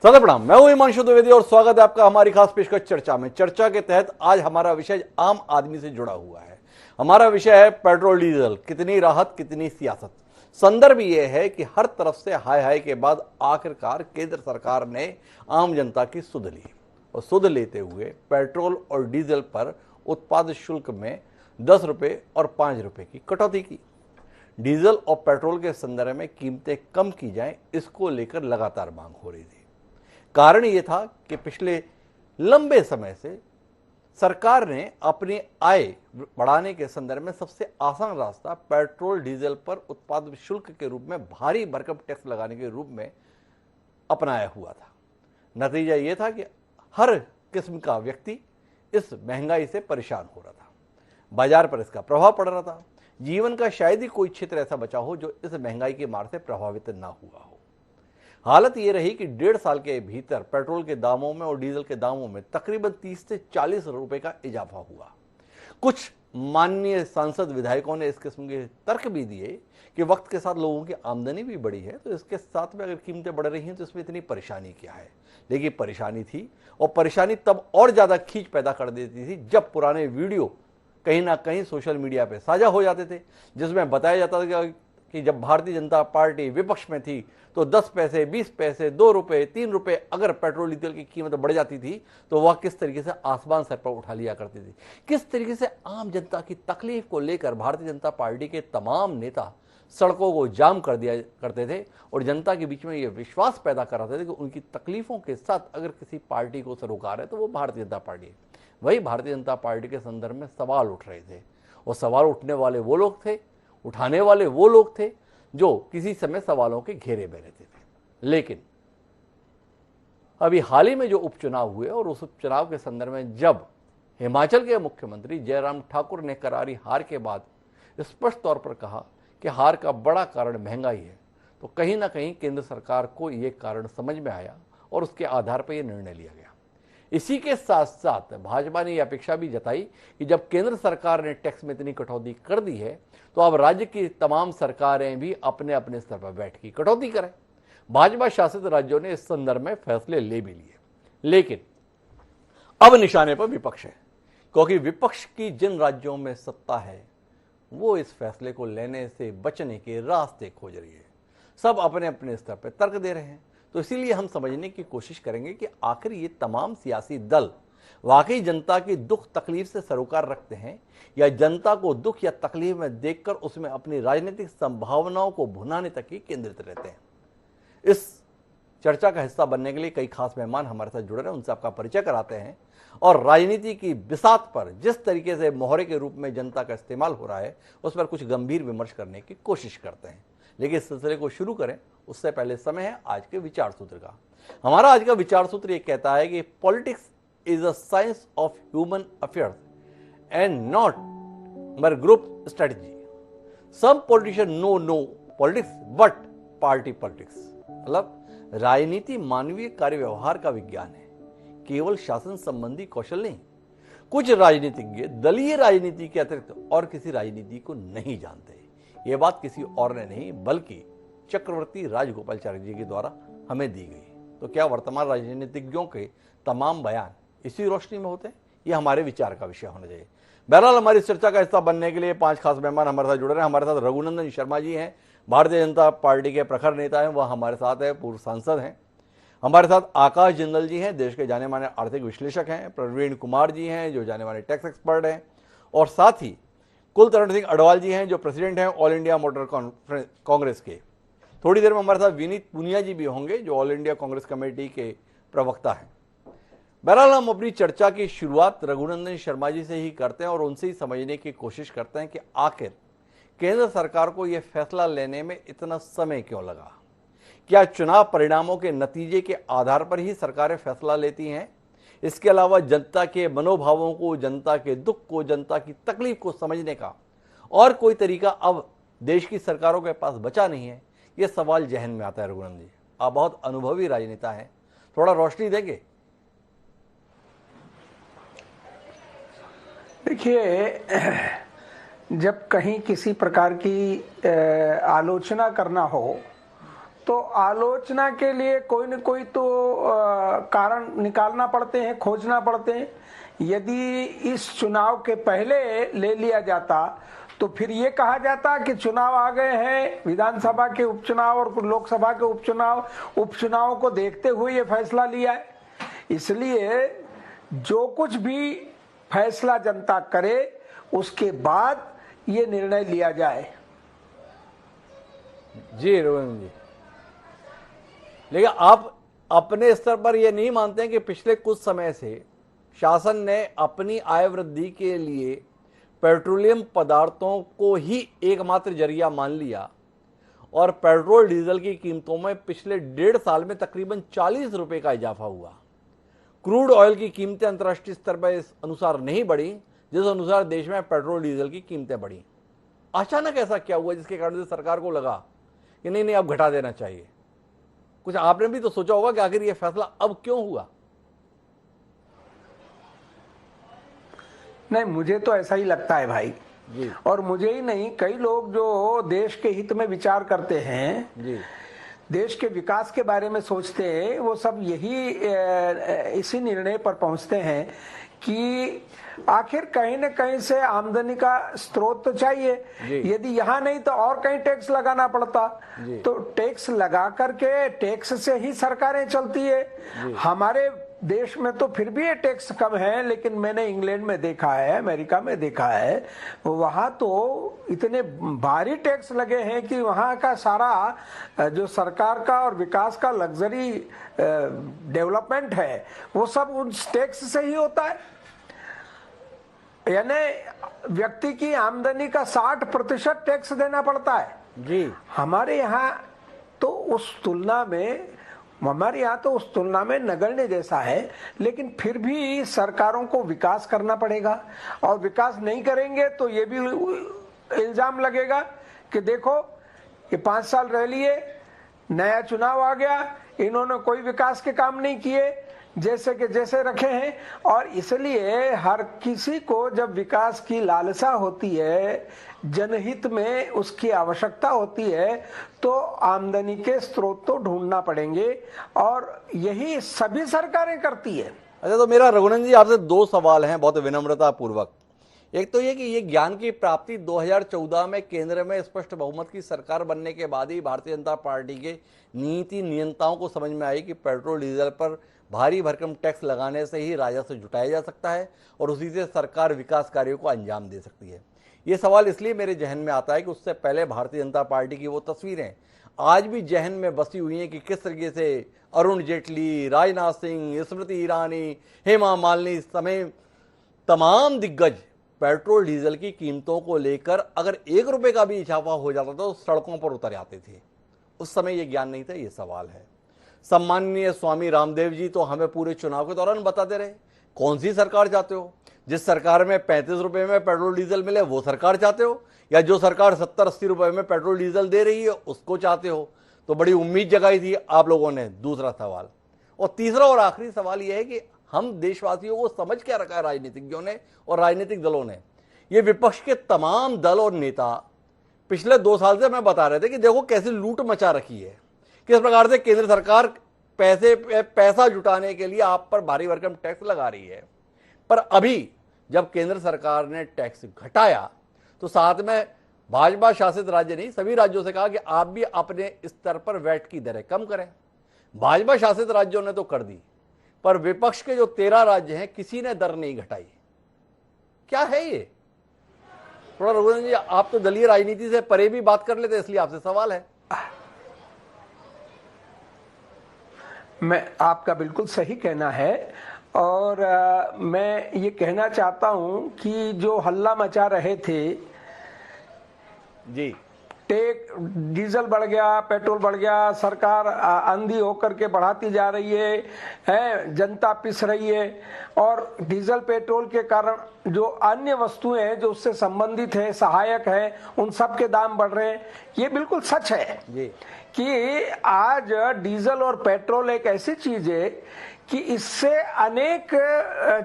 सदा प्रणाम। मैं हूं हिमांशु द्विवेदी और स्वागत है आपका हमारी खास पेशकश चर्चा में। चर्चा के तहत आज हमारा विषय आम आदमी से जुड़ा हुआ है। हमारा विषय है पेट्रोल डीजल, कितनी राहत कितनी सियासत। संदर्भ यह है कि हर तरफ से हाय हाय के बाद आखिरकार केंद्र सरकार ने आम जनता की सुध ली और सुध लेते हुए पेट्रोल और डीजल पर उत्पाद शुल्क में 10 रुपये और 5 रुपये की कटौती की। डीजल और पेट्रोल के संदर्भ में कीमतें कम की जाएं, इसको लेकर लगातार मांग हो रही थी। कारण यह था कि पिछले लंबे समय से सरकार ने अपनी आय बढ़ाने के संदर्भ में सबसे आसान रास्ता पेट्रोल डीजल पर उत्पाद शुल्क के रूप में भारी भरकम टैक्स लगाने के रूप में अपनाया हुआ था। नतीजा यह था कि हर किस्म का व्यक्ति इस महंगाई से परेशान हो रहा था, बाजार पर इसका प्रभाव पड़ रहा था। जीवन का शायद ही कोई क्षेत्र ऐसा बचा हो जो इस महंगाई की मार से प्रभावित ना हुआ हो। हालत यह रही कि 1.5 साल के भीतर पेट्रोल के दामों में और डीजल के दामों में तकरीबन 30 से 40 रुपए का इजाफा हुआ। कुछ माननीय सांसद विधायकों ने इस किस्म के तर्क भी दिए कि वक्त के साथ लोगों की आमदनी भी बढ़ी है, तो इसके साथ में अगर कीमतें बढ़ रही हैं तो इसमें इतनी परेशानी क्या है। लेकिन परेशानी थी, और परेशानी तब और ज्यादा खींच पैदा कर देती थी जब पुराने वीडियो कहीं ना कहीं सोशल मीडिया पे साझा हो जाते थे, जिसमें बताया जाता था कि जब भारतीय जनता पार्टी विपक्ष में थी तो 10 पैसे, 20 पैसे, 2 रुपए, 3 रुपए अगर पेट्रोल डीजल की कीमत बढ़ जाती थी तो वह किस तरीके से आसमान सर पर उठा लिया करती थी। किस तरीके से आम जनता की तकलीफ को लेकर भारतीय जनता पार्टी के तमाम नेता सड़कों को जाम कर दिया करते थे और जनता के बीच में यह विश्वास पैदा कर रहे थे कि उनकी तकलीफों के साथ अगर किसी पार्टी को सरोकार है तो वो भारतीय जनता पार्टी है। वही भारतीय जनता पार्टी के संदर्भ में सवाल उठ रहे थे, और सवाल उठने वाले वो लोग थे, उठाने वाले वो लोग थे जो किसी समय सवालों के घेरे में रहते थे। लेकिन अभी हाल ही में जो उपचुनाव हुए और उस उपचुनाव के संदर्भ में जब हिमाचल के मुख्यमंत्री जयराम ठाकुर ने करारी हार के बाद स्पष्ट तौर पर कहा कि हार का बड़ा कारण महंगाई है, तो कहीं ना कहीं केंद्र सरकार को यह कारण समझ में आया और उसके आधार पर यह निर्णय लिया गया। इसी के साथ साथ भाजपा ने यह अपेक्षा भी जताई कि जब केंद्र सरकार ने टैक्स में इतनी कटौती कर दी है तो अब राज्य की तमाम सरकारें भी अपने अपने स्तर पर बैठ की कटौती करें। भाजपा शासित राज्यों ने इस संदर्भ में फैसले ले भी लिए, लेकिन अब निशाने पर विपक्ष है, क्योंकि विपक्ष की जिन राज्यों में सत्ता है वो इस फैसले को लेने से बचने के रास्ते खोज रही है। सब अपने अपने स्तर पर तर्क दे रहे हैं। तो इसीलिए हम समझने की कोशिश करेंगे कि आखिर ये तमाम सियासी दल वाकई जनता की दुख तकलीफ से सरोकार रखते हैं या जनता को दुख या तकलीफ में देखकर उसमें अपनी राजनीतिक संभावनाओं को भुनाने तक ही केंद्रित रहते हैं। इस चर्चा का हिस्सा बनने के लिए कई खास मेहमान हमारे साथ जुड़े हैं, उनसे आपका परिचय कराते हैं और राजनीति की बिसात पर जिस तरीके से मोहरे के रूप में जनता का इस्तेमाल हो रहा है उस पर कुछ गंभीर विमर्श करने की कोशिश करते हैं। लेकिन इस सिलसिले को शुरू करें उससे पहले समय है आज के विचार सूत्र का। हमारा आज का विचार सूत्र यह कहता है कि politics is a science of human affairs and not mere group strategy. Some politician no politics but party politics. मतलब राजनीति मानवीय कार्य व्यवहार का विज्ञान है, केवल शासन संबंधी कौशल नहीं। कुछ राजनीतिज्ञ दलीय राजनीति के अतिरिक्त और किसी राजनीति को नहीं जानते। यह बात किसी और ने नहीं बल्कि चक्रवर्ती राजगोपालाचारी जी के द्वारा हमें दी गई। तो क्या वर्तमान राजनीतिज्ञों के तमाम बयान इसी रोशनी में होते हैं? यह हमारे विचार का विषय होना चाहिए। बहरहाल हमारी चर्चा का हिस्सा बनने के लिए 5 खास मेहमान हमारे साथ जुड़ रहे हैं। हमारे साथ रघुनंदन शर्मा जी हैं, भारतीय जनता पार्टी के प्रखर नेता हैं, वह हमारे साथ है, पूर्व सांसद हैं। हमारे साथ आकाश जिंदल जी हैं, देश के जाने माने आर्थिक विश्लेषक हैं। प्रवीण कुमार जी हैं जो जाने माने टैक्स एक्सपर्ट हैं, और साथ ही कुलतरण सिंह अडवाल जी हैं जो प्रेसिडेंट हैं ऑल इंडिया मोटर कांग्रेस के। थोड़ी देर में हमारे साथ विनीत पुनिया जी भी होंगे जो ऑल इंडिया कांग्रेस कमेटी के प्रवक्ता हैं। बहरहाल हम अपनी चर्चा की शुरुआत रघुनंदन शर्मा जी से ही करते हैं और उनसे ही समझने की कोशिश करते हैं कि आखिर केंद्र सरकार को यह फैसला लेने में इतना समय क्यों लगा। क्या चुनाव परिणामों के नतीजे के आधार पर ही सरकारें फैसला लेती हैं? इसके अलावा जनता के मनोभावों को, जनता के दुख को, जनता की तकलीफ को समझने का और कोई तरीका अब देश की सरकारों के पास बचा नहीं है? यह सवाल जहन में आता है। रघुनंदन जी, आप बहुत अनुभवी राजनेता हैं, थोड़ा रोशनी देंगे? देखिए, जब कहीं किसी प्रकार की आलोचना करना हो तो आलोचना के लिए कोई न कोई तो कारण निकालना पड़ते हैं, खोजना पड़ते हैं। यदि इस चुनाव के पहले ले लिया जाता तो फिर ये कहा जाता कि चुनाव आ गए हैं, विधानसभा के उपचुनाव और लोकसभा के उपचुनाव को देखते हुए ये फैसला लिया है। इसलिए जो कुछ भी फैसला जनता करे उसके बाद ये निर्णय लिया जाए। जी रघुनंदन जी, लेकिन आप अपने स्तर पर यह नहीं मानते हैं कि पिछले कुछ समय से शासन ने अपनी आय वृद्धि के लिए पेट्रोलियम पदार्थों को ही एकमात्र जरिया मान लिया और पेट्रोल डीजल की कीमतों में पिछले 1.5 साल में तकरीबन 40 रुपए का इजाफा हुआ। क्रूड ऑयल की कीमतें अंतर्राष्ट्रीय स्तर पर इस अनुसार नहीं बढ़ी जिस अनुसार देश में पेट्रोल डीजल की कीमतें बढ़ी। अचानक ऐसा क्या हुआ जिसके कारण से सरकार को लगा कि नहीं अब घटा देना चाहिए? कुछ आपने भी तो सोचा होगा कि आखिर यह फैसला अब क्यों हुआ? नहीं, मुझे तो ऐसा ही लगता है भाई जी। और मुझे ही नहीं, कई लोग जो देश के हित में विचार करते हैं जी, देश के विकास के बारे में सोचते हैं, वो सब यही इसी निर्णय पर पहुंचते हैं कि आखिर कहीं न कहीं से आमदनी का स्रोत तो चाहिए। यदि यहाँ नहीं तो और कहीं टैक्स लगाना पड़ता, तो टैक्स लगा करके टैक्स से ही सरकारें चलती है। हमारे देश में तो फिर भी ये टैक्स कम है, लेकिन मैंने इंग्लैंड में देखा है, अमेरिका में देखा है, वहां तो इतने भारी टैक्स लगे हैं कि वहां का सारा जो सरकार का और विकास का लग्जरी डेवलपमेंट है वो सब उन टैक्स से ही होता है। यानी व्यक्ति की आमदनी का 60% टैक्स देना पड़ता है जी। हमारे यहाँ तो उस तुलना में नगण्य जैसा है, लेकिन फिर भी सरकारों को विकास करना पड़ेगा और विकास नहीं करेंगे तो ये भी इल्जाम लगेगा कि देखो ये 5 साल रह लिए, नया चुनाव आ गया, इन्होंने कोई विकास के काम नहीं किए, जैसे के जैसे रखे हैं। और इसलिए हर किसी को जब विकास की लालसा होती है, जनहित में उसकी आवश्यकता होती है, तो आमदनी के स्रोत तो ढूंढना पड़ेंगे और यही सभी सरकारें करती है। अच्छा, तो मेरा रघुनंदन जी आपसे 2 सवाल हैं बहुत विनम्रता पूर्वक। एक तो ये कि ये ज्ञान की प्राप्ति 2014 में केंद्र में स्पष्ट बहुमत की सरकार बनने के बाद ही भारतीय जनता पार्टी के नीति नियंताओं को समझ में आई कि पेट्रोल डीजल पर भारी भरकम टैक्स लगाने से ही राजस्व जुटाया जा सकता है और उसी से सरकार विकास कार्यों को अंजाम दे सकती है। ये सवाल इसलिए मेरे जहन में आता है कि उससे पहले भारतीय जनता पार्टी की वो तस्वीरें आज भी जहन में बसी हुई हैं कि किस तरीके से अरुण जेटली, राजनाथ सिंह, स्मृति ईरानी, हेमा मालिनी समेत तमाम दिग्गज पेट्रोल डीजल की कीमतों को लेकर अगर 1 रुपए का भी इजाफा हो जाता तो सड़कों पर उतर आते थे। उस समय ये ज्ञान नहीं था। ये सवाल है। सम्माननीय स्वामी रामदेव जी तो हमें पूरे चुनाव के दौरान बताते रहे कौन सी सरकार चाहते हो, जिस सरकार में 35 रुपए में पेट्रोल डीजल मिले वो सरकार चाहते हो, या जो सरकार 70-80 रुपए में पेट्रोल डीजल दे रही है उसको चाहते हो? तो बड़ी उम्मीद जगाई थी आप लोगों ने। दूसरा सवाल और तीसरा और आखिरी सवाल यह है कि हम देशवासियों को समझ क्या रखा है राजनीतिज्ञों ने और राजनीतिक दलों ने? ये विपक्ष के तमाम दल और नेता पिछले 2 साल से हमें बता रहे थे कि देखो कैसे लूट मचा रखी है, किस प्रकार से केंद्र सरकार पैसा जुटाने के लिए आप पर भारी भरकम टैक्स लगा रही है। पर अभी जब केंद्र सरकार ने टैक्स घटाया तो साथ में भाजपा शासित राज्य नहीं सभी राज्यों से कहा कि आप भी अपने स्तर पर वैट की दरें कम करें। भाजपा शासित राज्यों ने तो कर दी, पर विपक्ष के जो 13 राज्य हैं किसी ने दर नहीं घटाई। क्या है ये? थोड़ा रघुनंदन जी आप तो दलीय राजनीति से परे भी बात कर लेते, इसलिए आपसे सवाल है। मैं आपका बिल्कुल सही कहना है और मैं ये कहना चाहता हूं कि जो हल्ला मचा रहे थे जी, डीजल बढ़ गया, पेट्रोल बढ़ गया, सरकार अंधी होकर के बढ़ाती जा रही है, जनता पिस रही है और डीजल पेट्रोल के कारण जो अन्य वस्तुएं हैं जो उससे संबंधित है, सहायक है, उन सब के दाम बढ़ रहे हैं। ये बिल्कुल सच है जी कि आज डीजल और पेट्रोल एक ऐसी चीज है कि इससे अनेक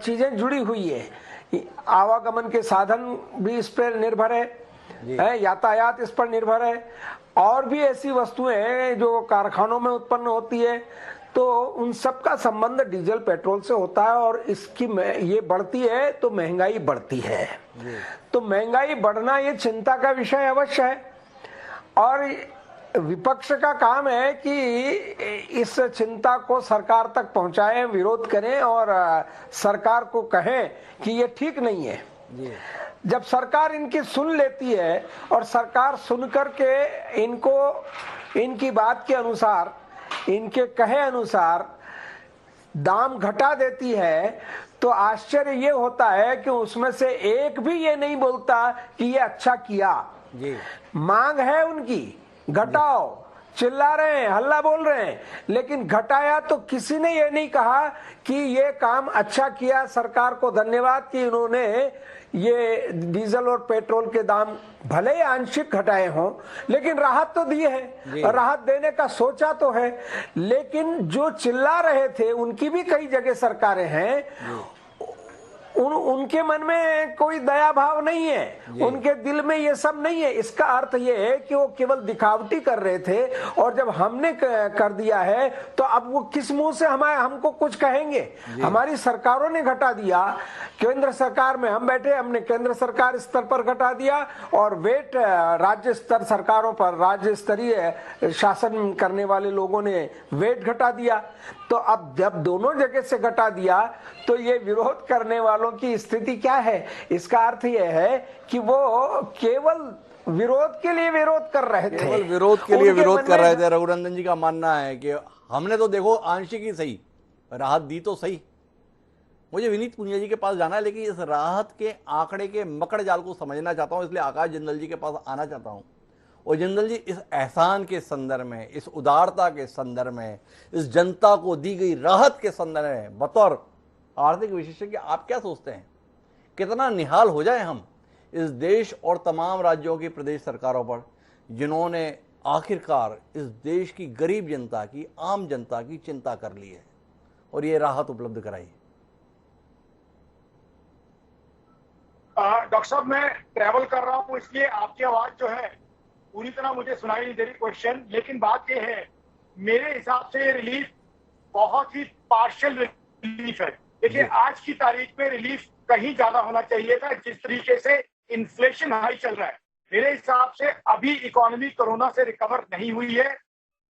चीजें जुड़ी हुई है। आवागमन के साधन भी इस पर निर्भर है, यातायात इस पर निर्भर है और भी ऐसी वस्तुएं हैं जो कारखानों में उत्पन्न होती है, तो उन सब का संबंध डीजल पेट्रोल से होता है और इसकी ये बढ़ती है तो महंगाई बढ़ती है। तो महंगाई बढ़ना ये चिंता का विषय अवश्य है और विपक्ष का काम है कि इस चिंता को सरकार तक पहुंचाएं, विरोध करें और सरकार को कहें कि ये ठीक नहीं है। जब सरकार इनकी सुन लेती है और सरकार सुन करके इनकी बात के अनुसार, इनके कहे अनुसार दाम घटा देती है, तो आश्चर्य ये होता है कि उसमें से एक भी ये नहीं बोलता कि ये अच्छा किया। मांग है उनकी, घटाओ, चिल्ला रहे हैं, हल्ला बोल रहे हैं, लेकिन घटाया तो किसी ने ये नहीं कहा कि ये काम अच्छा किया, सरकार को धन्यवाद कि इन्होंने ये डीजल और पेट्रोल के दाम भले ही आंशिक घटाए हों, लेकिन राहत तो दी है, राहत देने का सोचा तो है। लेकिन जो चिल्ला रहे थे उनकी भी कई जगह सरकारें हैं, उनके मन में कोई दया भाव नहीं है, उनके दिल में ये सब नहीं है। इसका अर्थ ये है कि वो केवल दिखावटी कर रहे थे और जब हमने कर दिया है तो अब वो किस मुंह से हमको कुछ कहेंगे। हमारी सरकारों ने घटा दिया, केंद्र सरकार में हम बैठे, हमने केंद्र सरकार स्तर पर घटा दिया और वेट राज्य स्तर सरकारों पर, राज्य स्तरीय शासन करने वाले लोगों ने वेट घटा दिया। तो अब जब दोनों जगह से घटा दिया तो ये विरोध करने वालों की स्थिति क्या है? इसका अर्थ यह है कि वो केवल विरोध के लिए विरोध कर रहे थे, केवल विरोध के लिए विरोध कर रहे थे। रघुनंदन जी का मानना है कि हमने तो देखो आंशिक ही सही राहत दी तो सही। मुझे विनीत पुनिया जी के पास जाना है, लेकिन इस राहत के आंकड़े के मकड़ जाल को समझना चाहता हूं, इसलिए आकाश जिंदल जी के पास आना चाहता हूं। और जिंदल जी, इस एहसान के संदर्भ में, इस उदारता के संदर्भ में, इस जनता को दी गई राहत के संदर्भ में, बतौर आर्थिक विशेषज्ञ आप क्या सोचते हैं? कितना निहाल हो जाए हम इस देश और तमाम राज्यों की प्रदेश सरकारों पर, जिन्होंने आखिरकार इस देश की गरीब जनता की, आम जनता की चिंता कर ली है और ये राहत उपलब्ध कराई। डॉक्टर साहब, मैं ट्रैवल कर रहा हूं, इसलिए आपकी आवाज जो है पूरी तरह मुझे सुनाई नहीं दे रही क्वेश्चन। लेकिन बात यह है, मेरे हिसाब से रिलीफ बहुत ही पार्शियल रिलीफ है। देखिए, आज की तारीख में रिलीफ कहीं ज्यादा होना चाहिए था। जिस तरीके से इन्फ्लेशन हाई चल रहा है, मेरे हिसाब से अभी इकोनॉमी कोरोना से रिकवर नहीं हुई है।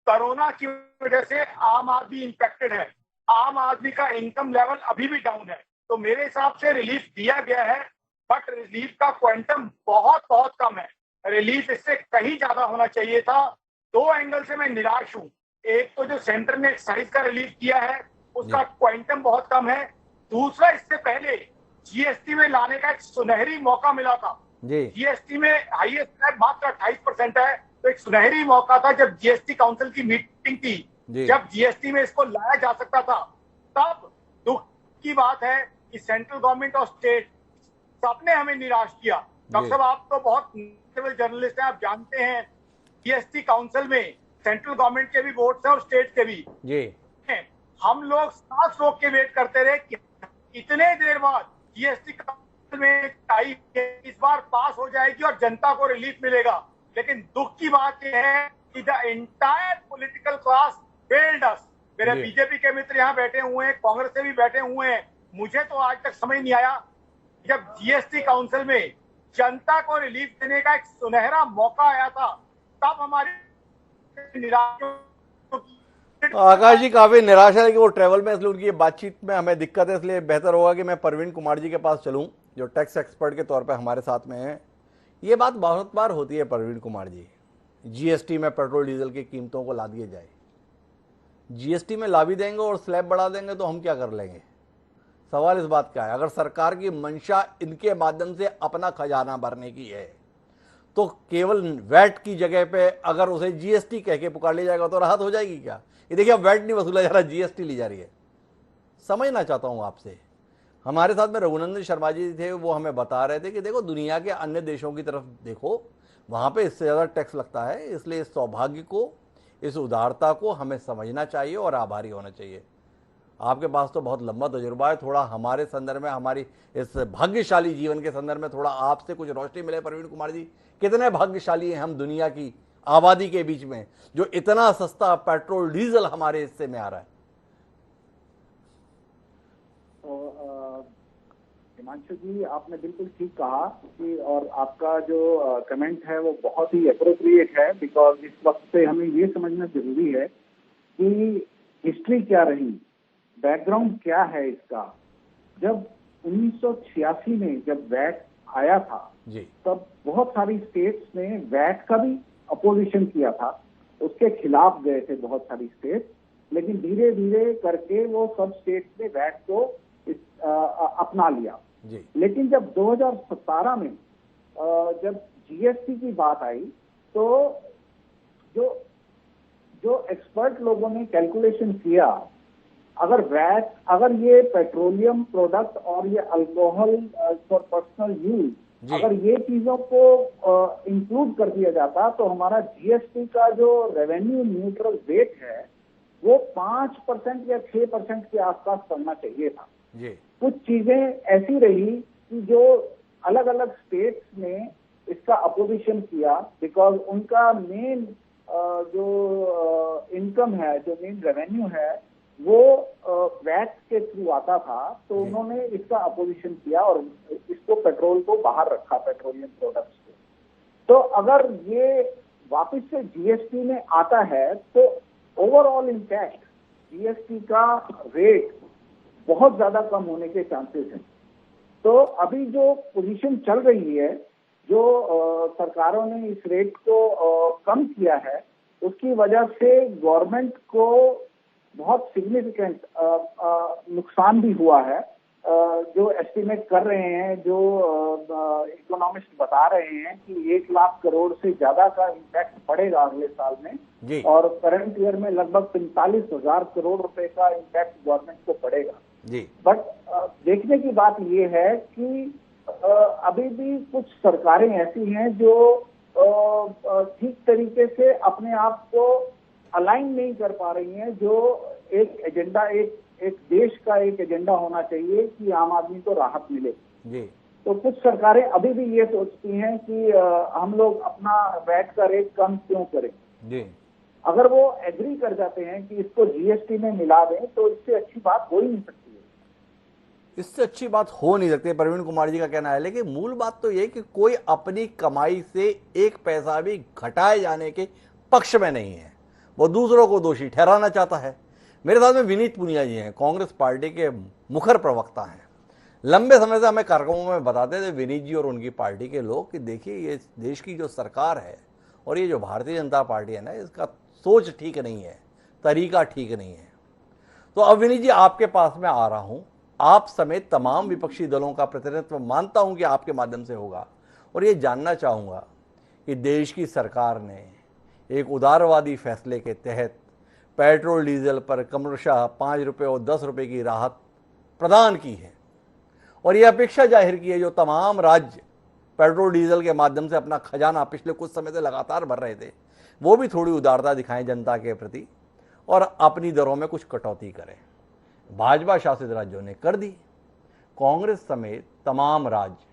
कोरोना की वजह से आम आदमी इंफेक्टेड है, आम आदमी का इनकम लेवल अभी भी डाउन है। तो मेरे हिसाब से रिलीफ दिया गया है, बट रिलीफ का क्वांटम बहुत बहुत कम है। रिलीफ इससे कहीं ज्यादा होना चाहिए था। दो एंगल से मैं निराश हूं। एक तो जो सेंटर ने एक्साइज का रिलीफ किया है उसका क्वांटम बहुत कम है। दूसरा, इससे पहले जीएसटी में लाने का एक सुनहरी मौका मिला था। जीएसटी में हाईएस्ट टैक्स मात्र 28% है, तो एक सुनहरी मौका था जब जीएसटी काउंसिल की मीटिंग थी, जब जीएसटी में इसको लाया जा सकता था। तब दुख की बात है कि सेंट्रल गवर्नमेंट और स्टेट सबने हमें निराश किया। डॉक्टर साहब, आप तो बहुत जर्नलिस्ट हैं, आप जानते हैं जीएसटी काउंसिल में सेंट्रल गवर्नमेंट के भी वोट्स हैं और स्टेट के भी हैं। हम लोग सांस रोक के वेट करते रहे कि इतने देर बाद जीएसटी काउंसिल में आई, इस बार पास हो जाएगी और जनता को रिलीफ मिलेगा। लेकिन दुख की बात यह है कि the entire political class failed अस। मेरे बीजेपी के मित्र यहाँ बैठे हुए हैं, कांग्रेस से भी बैठे हुए हैं। मुझे तो आज तक समझ नहीं आया, जब जीएसटी काउंसिल में जनता को रिलीफ देने का एक सुनहरा मौका आया था, तब हमारी निराशा। आकाश जी, काफी निराशा है कि वो ट्रैवल में, इसलिए उनकी बातचीत में हमें दिक्कत है। इसलिए बेहतर होगा कि मैं परवीन कुमार जी के पास चलूं, जो टैक्स एक्सपर्ट के तौर पे हमारे साथ में है। ये बात बहुत बार होती है परवीन कुमार जी, जीएसटी में पेट्रोल डीजल की कीमतों को ला दिए जाए। जीएसटी में ला भी देंगे और स्लैब बढ़ा देंगे तो हम क्या कर लेंगे? सवाल इस बात का है, अगर सरकार की मंशा इनके माध्यम से अपना खजाना भरने की है तो केवल वैट की जगह पे अगर उसे जीएसटी कह के पुकार लिया जाएगा तो राहत हो जाएगी क्या? ये देखिए, अब वैट नहीं वसूला जा रहा, जीएसटी ली जा रही है। समझना चाहता हूं आपसे। हमारे साथ में रघुनंदन शर्मा जी थे, वो हमें बता रहे थे कि देखो, दुनिया के अन्य देशों की तरफ देखो, वहां पे इससे ज्यादा टैक्स लगता है। इसलिए इस सौभाग्य को, इस उदारता को हमें समझना चाहिए और आभारी होना चाहिए। आपके पास तो बहुत लंबा तजुर्बा है, थोड़ा हमारे संदर्भ में, हमारी इस भाग्यशाली जीवन के संदर्भ में थोड़ा आपसे कुछ रोशनी मिले। परवीन कुमार जी, कितने भाग्यशाली हैं हम दुनिया की आबादी के बीच में, जो इतना सस्ता पेट्रोल डीजल हमारे हिस्से में आ रहा है? हिमांशु जी, आपने बिल्कुल ठीक कहा कि, और आपका जो कमेंट है वो बहुत ही अप्रोप्रिएट है, बिकॉज इस वक्त पे हमें ये समझना जरूरी है कि हिस्ट्री क्या रही, बैकग्राउंड क्या है इसका। जब 1986 में जब वैट आया था जी, तब बहुत सारी स्टेट्स ने वैट का भी अपोजिशन किया था, उसके खिलाफ गए थे बहुत सारी स्टेट्स, लेकिन धीरे धीरे करके वो सब स्टेट्स ने वैट को अपना लिया जी। लेकिन जब 2017 में जब जीएसटी की बात आई तो जो एक्सपर्ट लोगों ने कैलकुलेशन किया, अगर ये पेट्रोलियम प्रोडक्ट और ये अल्कोहल फॉर पर्सनल यूज, अगर ये चीजों को इंक्लूड कर दिया जाता तो हमारा जीएसटी का जो रेवेन्यू न्यूट्रल रेट है वो 5% या 6% के आसपास पड़ना चाहिए था जी। कुछ चीजें ऐसी रही कि जो अलग अलग स्टेट्स ने इसका अपोजिशन किया, बिकॉज उनका मेन जो इनकम है, जो मेन रेवेन्यू है वो वैट के थ्रू आता था, तो उन्होंने इसका अपोजिशन किया और इसको पेट्रोल को बाहर रखा, पेट्रोलियम प्रोडक्ट्स को। तो अगर ये वापस से जीएसटी में आता है तो ओवरऑल इम्पैक्ट जीएसटी का रेट बहुत ज्यादा कम होने के चांसेस हैं। तो अभी जो पोजीशन चल रही है, जो सरकारों ने इस रेट को कम किया है, उसकी वजह से गवर्नमेंट को बहुत सिग्निफिकेंट नुकसान भी हुआ है। जो एस्टिमेट कर रहे हैं, जो इकोनॉमिस्ट बता रहे हैं कि 1 लाख करोड़ से ज्यादा का इम्पैक्ट पड़ेगा अगले साल में जी। और करंट ईयर में लगभग 45,000 करोड़ रुपए का इम्पैक्ट गवर्नमेंट को पड़ेगा जी। बट देखने की बात ये है कि अभी भी कुछ सरकारें ऐसी हैं जो ठीक तरीके से अपने आप को अलाइन नहीं कर पा रही हैं, जो एक एजेंडा, एक देश का एक एजेंडा होना चाहिए कि आम आदमी को राहत मिले जी। तो कुछ सरकारें अभी भी ये सोचती हैं कि हम लोग अपना वैट का रेट कम क्यों करें जी। अगर वो एग्री कर जाते हैं कि इसको जीएसटी में मिला दें तो इससे अच्छी बात हो ही नहीं सकती है। इससे अच्छी बात हो नहीं सकती, प्रवीण कुमार जी का कहना है। लेकिन मूल बात तो ये कि कोई अपनी कमाई से 1 पैसा भी घटाए जाने के पक्ष में नहीं है, वो दूसरों को दोषी ठहराना चाहता है। मेरे साथ में विनीत पुनिया जी हैं, कांग्रेस पार्टी के मुखर प्रवक्ता हैं। लंबे समय से हमें कार्यक्रमों में बताते थे विनीत जी और उनकी पार्टी के लोग कि देखिए ये देश की जो सरकार है और ये जो भारतीय जनता पार्टी है ना, इसका सोच ठीक नहीं है, तरीका ठीक नहीं है। तो अब विनीत जी आपके पास में आ रहा हूं, आप समेत तमाम विपक्षी दलों का प्रतिनिधित्व मानता हूं कि आपके माध्यम से होगा, और ये जानना चाहूंगा कि देश की सरकार ने एक उदारवादी फैसले के तहत पेट्रोल डीजल पर क्रमशः 5 रुपये और 10 रुपये की राहत प्रदान की है और ये अपेक्षा जाहिर की है जो तमाम राज्य पेट्रोल डीजल के माध्यम से अपना खजाना पिछले कुछ समय से लगातार भर रहे थे, वो भी थोड़ी उदारता दिखाएं जनता के प्रति और अपनी दरों में कुछ कटौती करें। भाजपा शासित राज्यों ने कर दी, कांग्रेस समेत तमाम राज्य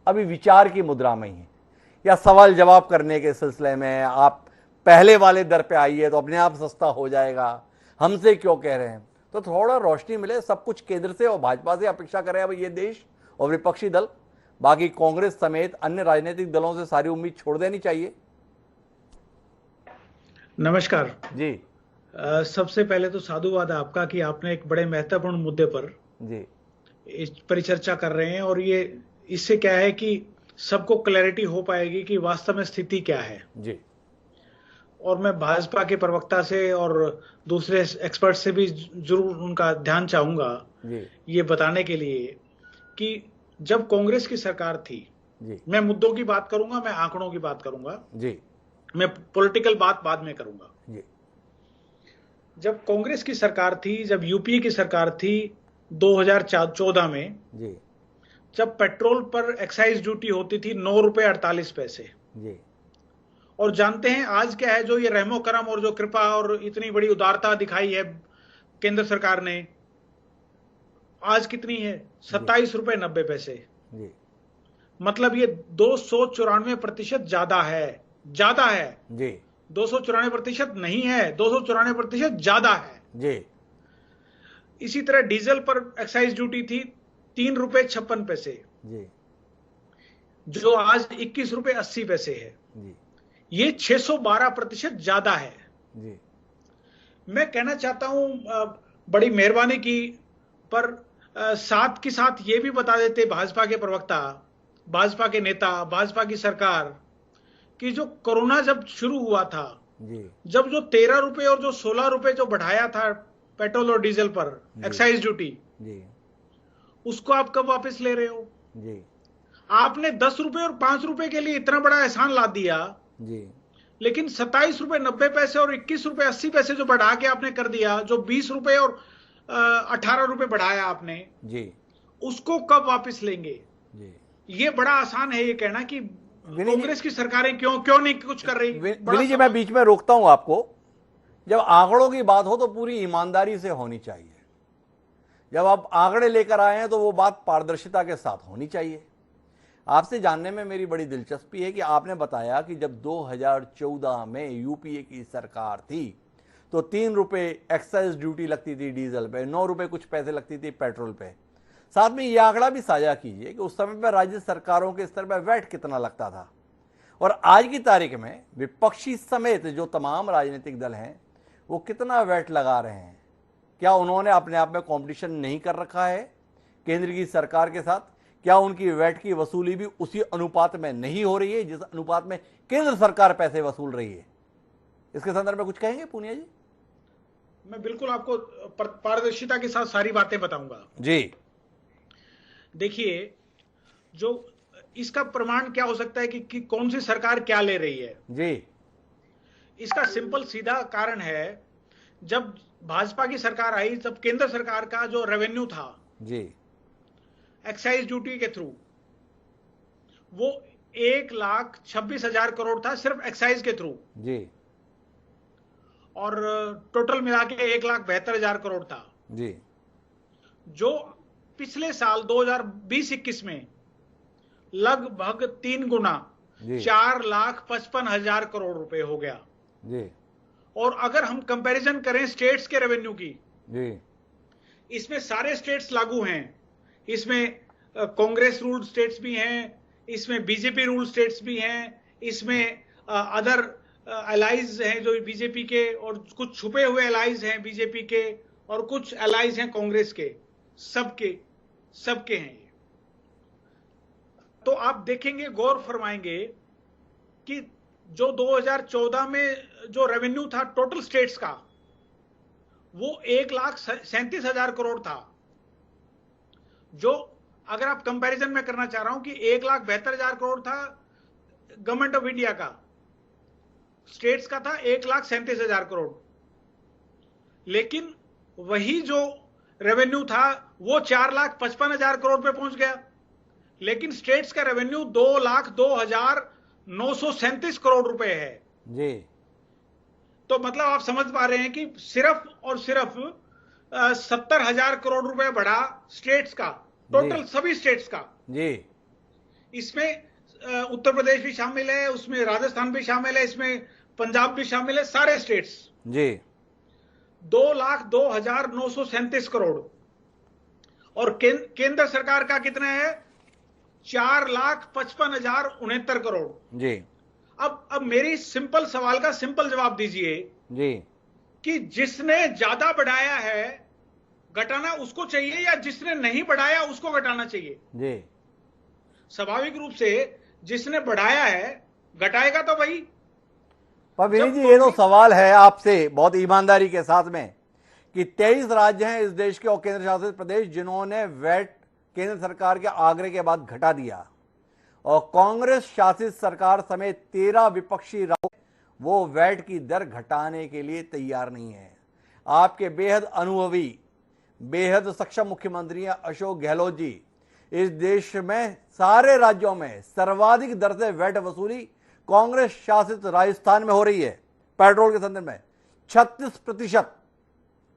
अभी विचार की मुद्रा में ही हैं, या सवाल जवाब करने के सिलसिले में आप पहले वाले दर पे आइए तो अपने आप सस्ता हो जाएगा, हमसे क्यों कह रहे हैं। तो थोड़ा रोशनी मिले, सब कुछ केंद्र से और भाजपा से अपेक्षा करें अब ये देश और विपक्षी दल, बाकी कांग्रेस समेत अन्य राजनीतिक दलों से सारी उम्मीद छोड़ देनी चाहिए। नमस्कार जी। सबसे पहले तो साधुवाद आपका कि आपने एक बड़े महत्वपूर्ण मुद्दे पर जी इस परिचर्चा कर रहे हैं, और ये इससे क्या है कि सबको क्लैरिटी हो पाएगी कि वास्तव में स्थिति क्या है। जी। और मैं भाजपा के प्रवक्ता से और दूसरे एक्सपर्ट से भी जरूर उनका ध्यान चाहूंगा जी। ये बताने के लिए कि जब कांग्रेस की सरकार थी, जी। मैं मुद्दों की बात करूंगा, मैं आंकड़ों की बात करूंगा, जी। मैं पॉलिटिकल बात बाद में करूंगा। जी। जब कांग्रेस की सरकार थी, जब यूपीए की सरकार थी 2014 में, जी। जब पेट्रोल पर एक्साइज ड्यूटी होती थी 9 रुपए 48 पैसे, जी। और जानते हैं आज क्या है, जो ये रहमो करम और जो कृपा और इतनी बड़ी उदारता दिखाई है केंद्र सरकार ने, आज कितनी है? 27 रुपए 90 पैसे। जी। मतलब ये 294% ज्यादा है, ज्यादा है। जी। 294% नहीं है, 294% ज्यादा है जी। इसी तरह डीजल पर एक्साइज ड्यूटी थी 3.56 रुपए जी। जो आज 21.80 रुपए है। जी। ये 612% ज्यादा है। जी। मैं कहना चाहता हूं बड़ी मेहरबानी की, पर साथ के साथ ये भी बता देते भाजपा के प्रवक्ता, भाजपा के नेता, भाजपा की सरकार, कि जो कोरोना जब शुरू हुआ था, जी। जब जो 13 रुपए और जो 16 रुपए जो बढ़ाया था पेट्रोल और डीजल पर एक्साइज ड्यूटी, जी। उसको आप कब वापस ले रहे हो? जी। आपने 10 रुपए और 5 रुपए के लिए इतना बड़ा एहसान लाद दिया, जी। लेकिन 27.90 रुपए और 21.80 रुपए जो बढ़ा के आपने कर दिया, जो 20 रुपए और 18 रुपए बढ़ाया आपने, जी। उसको कब वापस लेंगे? जी। ये बड़ा आसान है ये कहना कि विनय जी- कांग्रेस की सरकारें क्यों नहीं कुछ कर रही। बड़ा विनय जी, मैं सवाल। बीच में रोकता हूं आपको। जब आंकड़ों की बात हो तो पूरी ईमानदारी से होनी चाहिए। जब आप आंकड़े लेकर आए हैं तो वो बात पारदर्शिता के साथ होनी चाहिए। आपसे जानने में मेरी बड़ी दिलचस्पी है कि आपने बताया कि जब 2014 में यूपीए की सरकार थी तो 3 रुपए एक्साइज ड्यूटी लगती थी डीजल पे, 9 रुपए कुछ पैसे लगती थी पेट्रोल पे। साथ में यह आंकड़ा भी साझा कीजिए कि उस समय पर राज्य सरकारों के स्तर पर वैट कितना लगता था, और आज की तारीख में विपक्षी समेत जो तमाम राजनीतिक दल हैं वो कितना वैट लगा रहे हैं। क्या उन्होंने अपने आप में कंपटीशन नहीं कर रखा है केंद्र की सरकार के साथ? क्या उनकी वैट की वसूली भी उसी अनुपात में नहीं हो रही है जिस अनुपात में केंद्र सरकार पैसे वसूल रही है? इसके संदर्भ में कुछ कहेंगे पूनिया जी? मैं बिल्कुल आपको पारदर्शिता के साथ सारी बातें बताऊंगा जी। देखिए, जो इसका प्रमाण क्या हो सकता है कि कौन सी सरकार क्या ले रही है जी। इसका सिंपल सीधा कारण है, जब भाजपा की सरकार आई तब केंद्र सरकार का जो रेवेन्यू था जी एक्साइज ड्यूटी के थ्रू, वो 1,26,000 करोड़ था सिर्फ एक्साइज के थ्रू, जी। और टोटल मिला के 1,72,000 करोड़ था, जी। जो पिछले साल 2020-21 में लगभग 3 गुना जी। 4,55,000 करोड़ रुपए हो गया। जी। और अगर हम कंपैरिजन करें स्टेट्स के रेवेन्यू की, जी। इसमें सारे स्टेट्स लागू हैं, इसमें कांग्रेस रूल्ड स्टेट्स भी हैं, इसमें बीजेपी रूल्ड स्टेट्स भी हैं, इसमें अदर अलाइज हैं जो बीजेपी के, और कुछ छुपे हुए अलाइज हैं बीजेपी के, और कुछ अलाइज हैं कांग्रेस के, सबके हैं ये। तो आप देखेंगे, गौर फरमाएंगे कि जो 2014 में जो रेवेन्यू था टोटल स्टेट्स का, वो 1,37,000 करोड़ था, जो अगर आप कंपैरिजन में करना चाह रहा हूं कि 1,72,000 करोड़ था गवर्नमेंट ऑफ इंडिया का, स्टेट्स का था 1,37,000 करोड़। लेकिन वही जो रेवेन्यू था वो 4,55,000 करोड़ पे पहुंच गया, लेकिन स्टेट्स का रेवेन्यू 2,02,937 करोड़ रुपए है जी। तो मतलब आप समझ पा रहे हैं कि सिर्फ और सिर्फ 70,000 करोड़ रुपए बढ़ा स्टेट्स का, टोटल सभी स्टेट्स का। जी। इसमें उत्तर प्रदेश भी शामिल है, उसमें राजस्थान भी शामिल है, इसमें पंजाब भी शामिल है, सारे स्टेट्स। जी। 2,02,937 करोड़। और केंद्र सरकार का कितना है? 4,55,069 करोड़। जी। अब मेरी सिंपल सवाल का सिंपल जवाब दीजिए जी कि जिसने ज्यादा बढ़ाया है घटाना उसको चाहिए, या जिसने नहीं बढ़ाया उसको घटाना चाहिए? जी। स्वाभाविक रूप से जिसने बढ़ाया है घटाएगा तो वही। पर विनय जी, ये तो सवाल है आपसे बहुत ईमानदारी के साथ में कि 23 राज्य हैं इस देश के और केंद्र शासित प्रदेश जिन्होंने वैट केंद्र सरकार के आग्रह के बाद घटा दिया, और कांग्रेस शासित सरकार समेत 13 विपक्षी राज्य वो वैट की दर घटाने के लिए तैयार नहीं है। आपके बेहद अनुभवी, बेहद सक्षम मुख्यमंत्री अशोक गहलोत जी, इस देश में सारे राज्यों में सर्वाधिक दर से वैट वसूली कांग्रेस शासित राजस्थान में हो रही है। पेट्रोल के संदर्भ में 36%।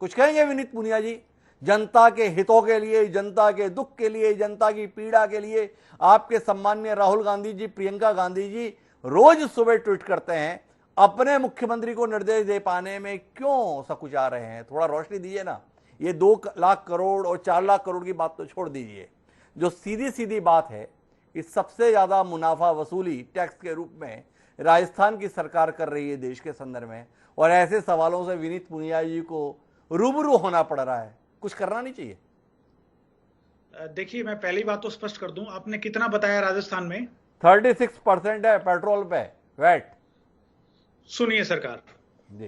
कुछ कहेंगे विनीत पुनिया जी? जनता के हितों के लिए, जनता के दुख के लिए, जनता की पीड़ा के लिए आपके सम्माननीय राहुल गांधी जी, प्रियंका गांधी जी रोज सुबह ट्वीट करते हैं, अपने मुख्यमंत्री को निर्देश दे पाने में क्यों सकुचा रहे हैं? थोड़ा रोशनी दीजिए ना। ये 2 लाख करोड़ और 4 लाख करोड़ की बात तो छोड़ दीजिए, जो सीधी सीधी बात है, इस सबसे ज्यादा मुनाफा वसूली टैक्स के रूप में राजस्थान की सरकार कर रही है देश के संदर्भ में, और ऐसे सवालों से विनीत पुनिया जी को रूबरू होना पड़ रहा है। कुछ करना नहीं चाहिए? देखिए, मैं पहली बात तो स्पष्ट कर दूं, आपने कितना बताया राजस्थान में? 36% है पेट्रोल पे वैट। सुनिए सरकार जी,